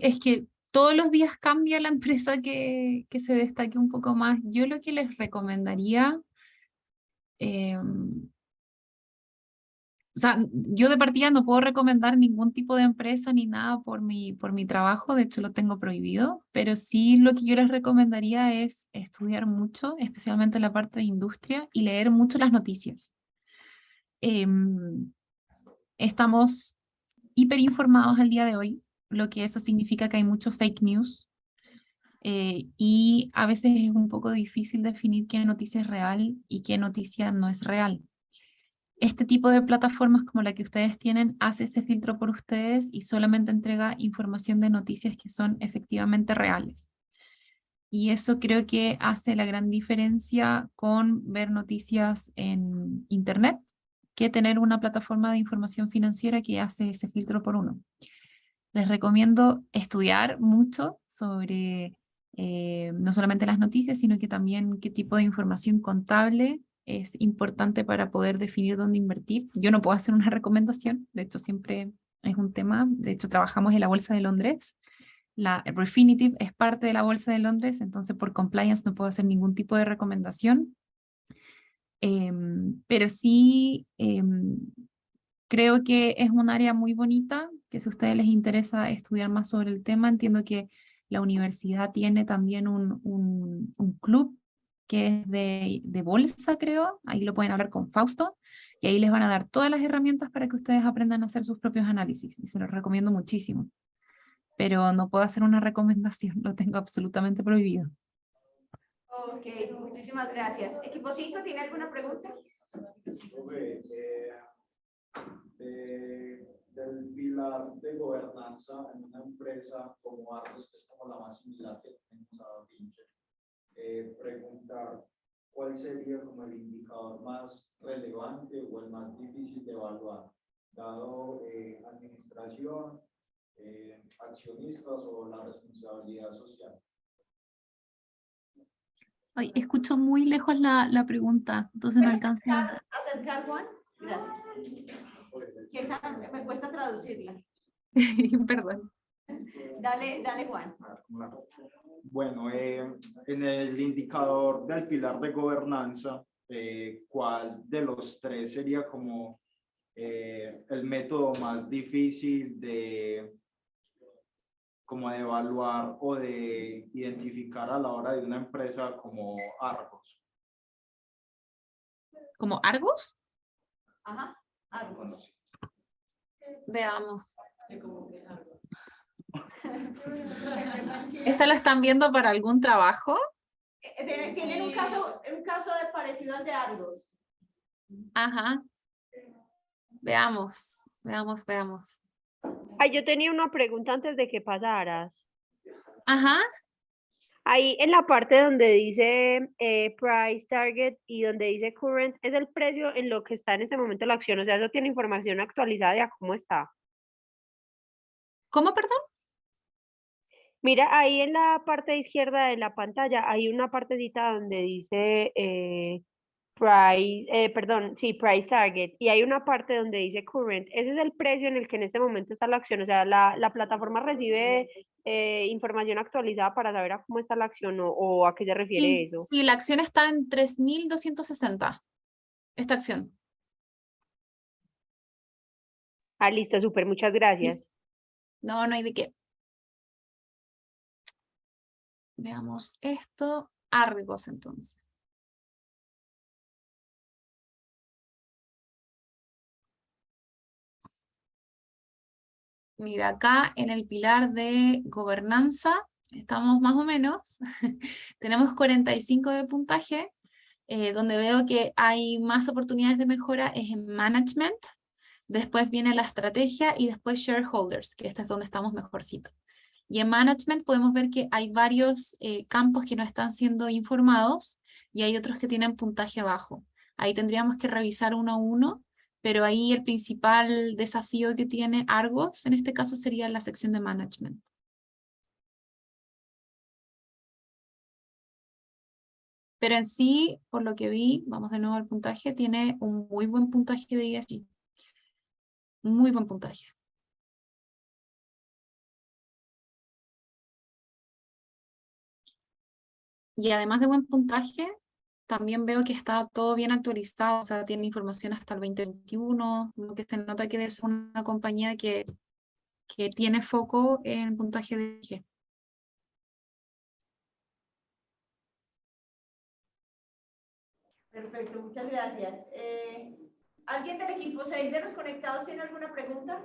Es que todos los días cambia la empresa que se destaque un poco más. Yo lo que les recomendaría, o sea, yo de partida no puedo recomendar ningún tipo de empresa ni nada por mi trabajo, de hecho lo tengo prohibido, pero sí lo que yo les recomendaría es estudiar mucho, especialmente la parte de industria, y leer mucho las noticias. Estamos hiperinformados al día de hoy, lo que eso significa que hay mucho fake news, y a veces es un poco difícil definir qué noticia es real y qué noticia no es real. Este tipo de plataformas como la que ustedes tienen hace ese filtro por ustedes y solamente entrega información de noticias que son efectivamente reales. Y eso creo que hace la gran diferencia con ver noticias en Internet que tener una plataforma de información financiera que hace ese filtro por uno. Les recomiendo estudiar mucho sobre no solamente las noticias, sino que también qué tipo de información contable es importante para poder definir dónde invertir. Yo no puedo hacer una recomendación, de hecho siempre es un tema, de hecho trabajamos en la Bolsa de Londres, la Refinitiv es parte de la Bolsa de Londres, entonces por compliance no puedo hacer ningún tipo de recomendación, pero sí creo que es un área muy bonita, que si a ustedes les interesa estudiar más sobre el tema, entiendo que la universidad tiene también un club que es de bolsa, creo, ahí lo pueden hablar con Fausto, y ahí les van a dar todas las herramientas para que ustedes aprendan a hacer sus propios análisis, y se los recomiendo muchísimo. Pero no puedo hacer una recomendación, lo tengo absolutamente prohibido. Ok, muchísimas gracias. ¿Equipo 5 tiene alguna pregunta? Del pilar de gobernanza en una empresa como Argos, que es como la más similar que tenemos a Vinci, preguntar cuál sería como el indicador más relevante o el más difícil de evaluar, dado administración, accionistas o la responsabilidad social. Ay, escucho muy lejos la pregunta, entonces no alcanzo. ¿Acercar, Juan? Gracias. Que esa me cuesta traducirla. Perdón. Dale, Juan. Bueno, en el indicador del pilar de gobernanza, ¿cuál de los tres sería como el método más difícil como de evaluar o de identificar a la hora de una empresa como Argos? ¿Como Argos? Ajá, Argos. Veamos. ¿Esta la están viendo para algún trabajo? Tienen un caso de parecido al de Argos. Ajá. Veamos. Ay, yo tenía una pregunta antes de que pasaras. Ajá. Ahí en la parte donde dice price target y donde dice current, es el precio en lo que está en ese momento la acción. O sea, eso tiene información actualizada de a cómo está. ¿Cómo, perdón? Mira, ahí en la parte izquierda de la pantalla hay una partecita donde dice price target, y hay una parte donde dice current. Ese es el precio en el que en este momento está la acción. O sea, la plataforma recibe información actualizada para saber a cómo está la acción o a qué se refiere eso. Sí, la acción está en 3.260. Esta acción. Ah, listo, súper, muchas gracias. No hay de qué. Veamos esto. Argos, entonces. Mira, acá en el pilar de gobernanza estamos más o menos. Tenemos 45 de puntaje. Donde veo que hay más oportunidades de mejora es en management. Después viene la estrategia y después shareholders, que este es donde estamos mejorcito. Y en management podemos ver que hay varios campos que no están siendo informados y hay otros que tienen puntaje bajo. Ahí tendríamos que revisar uno a uno, pero ahí el principal desafío que tiene Argos, en este caso, sería la sección de management. Pero en sí, por lo que vi, vamos de nuevo al puntaje, tiene un muy buen puntaje de ESG. Muy buen puntaje. Y además de buen puntaje, también veo que está todo bien actualizado, o sea, tiene información hasta el 2021, lo que se nota que es una compañía que tiene foco en puntaje de ESG. Perfecto, muchas gracias. ¿Alguien del equipo 6 de los conectados tiene alguna pregunta?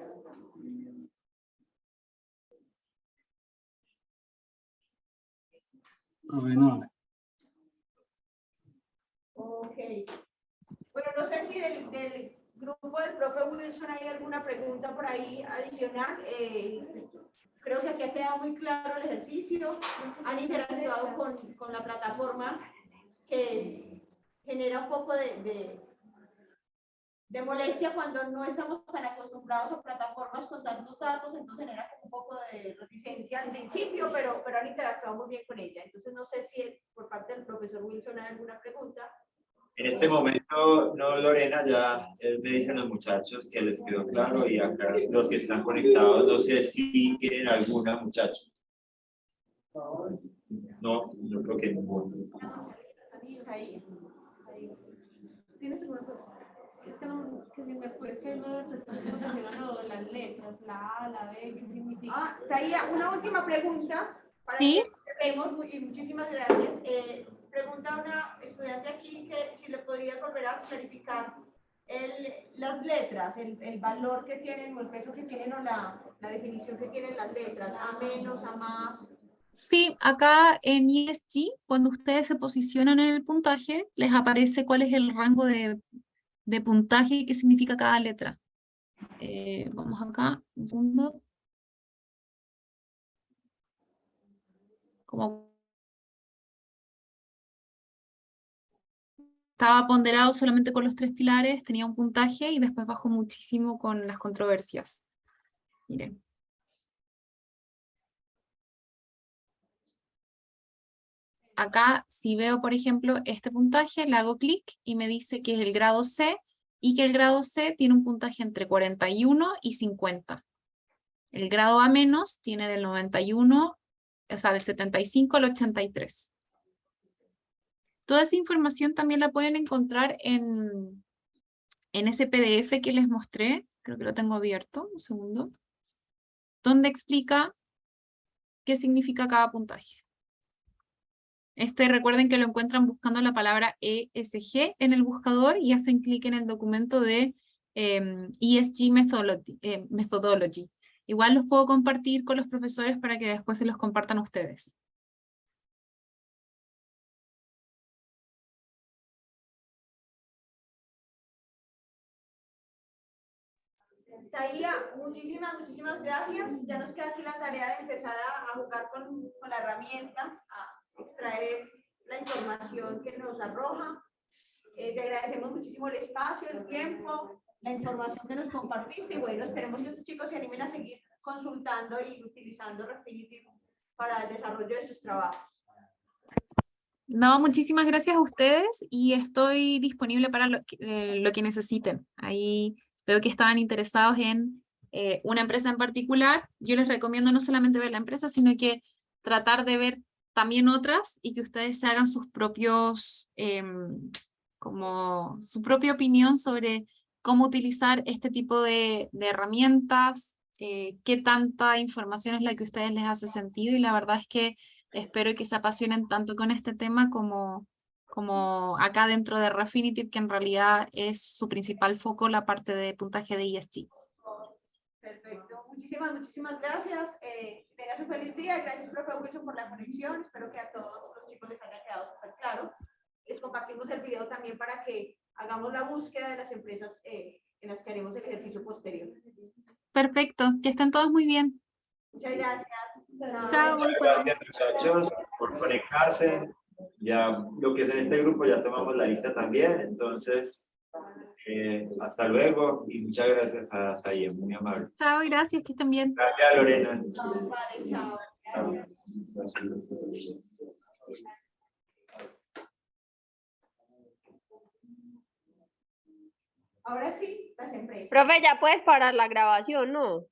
Ok. Bueno, no sé si del grupo del profe Wilson hay alguna pregunta por ahí adicional. Creo que aquí ha quedado muy claro el ejercicio. Han interactuado con la plataforma que genera un poco de molestia cuando no estamos tan acostumbrados a plataformas con tantos datos, entonces genera como un poco de reticencia al principio, pero han interactuado muy bien con ella. Entonces no sé si por parte del profesor Wilson hay alguna pregunta. En este momento, no, Lorena, ya me dicen los muchachos que les quedó claro y acá los que están conectados, no sé si tienen alguna, muchachos. No, yo creo que ninguno. Ahí. ¿Tienes alguna pregunta? Es que, no, que si me puedes que no le prestamos atención a las letras, la A, la B, ¿qué significa? Taía, una última pregunta para ¿Sí? que cerremos, y muchísimas gracias. Pregunta una estudiante aquí que si le podría volver a clarificar las letras, el valor que tienen o el peso que tienen o la definición que tienen las letras, a menos, a más. Sí, acá en ESG, cuando ustedes se posicionan en el puntaje, les aparece cuál es el rango de puntaje y qué significa cada letra. Vamos acá, un segundo. Como estaba ponderado solamente con los 3 pilares, tenía un puntaje y después bajó muchísimo con las controversias. Miren. Acá, si veo, por ejemplo, este puntaje, le hago clic y me dice que es el grado C y que el grado C tiene un puntaje entre 41 y 50. El grado A- tiene del 91, o sea, del 75 al 83. Toda esa información también la pueden encontrar en ese PDF que les mostré, creo que lo tengo abierto, un segundo, donde explica qué significa cada puntaje. Recuerden que lo encuentran buscando la palabra ESG en el buscador y hacen clic en el documento de ESG Methodology. Igual los puedo compartir con los profesores para que después se los compartan a ustedes. Taía, muchísimas gracias. Ya nos queda aquí la tarea de empezar a jugar con la herramienta, a extraer la información que nos arroja. Te agradecemos muchísimo el espacio, el tiempo, la información que nos compartiste y bueno, esperemos que estos chicos se animen a seguir consultando y utilizando Refinitiv para el desarrollo de sus trabajos. No, muchísimas gracias a ustedes y estoy disponible para lo que necesiten. Ahí veo que estaban interesados en una empresa en particular. Yo les recomiendo no solamente ver la empresa, sino que tratar de ver también otras y que ustedes se hagan sus propios, como su propia opinión sobre cómo utilizar este tipo de herramientas, qué tanta información es la que a ustedes les hace sentido y la verdad es que espero que se apasionen tanto con este tema como acá dentro de Refinitiv, que en realidad es su principal foco, la parte de puntaje de ESG. Perfecto. Muchísimas gracias. Tengas un feliz día. Gracias, profe Wilson, por la conexión. Espero que a todos los chicos les haya quedado súper claro. Les compartimos el video también para que hagamos la búsqueda de las empresas en las que haremos el ejercicio posterior. Perfecto. Que estén todos muy bien. Muchas gracias. Chao. Muchas gracias, muchachos, por conectarse. Ya lo que es en este grupo ya tomamos la lista también, entonces hasta luego y muchas gracias a Saye, muy amable. Chao, gracias, que estén bien. Gracias, Lorena. Vale, chao. Ahora sí, las empresas. Profe, ya puedes parar la grabación, ¿no?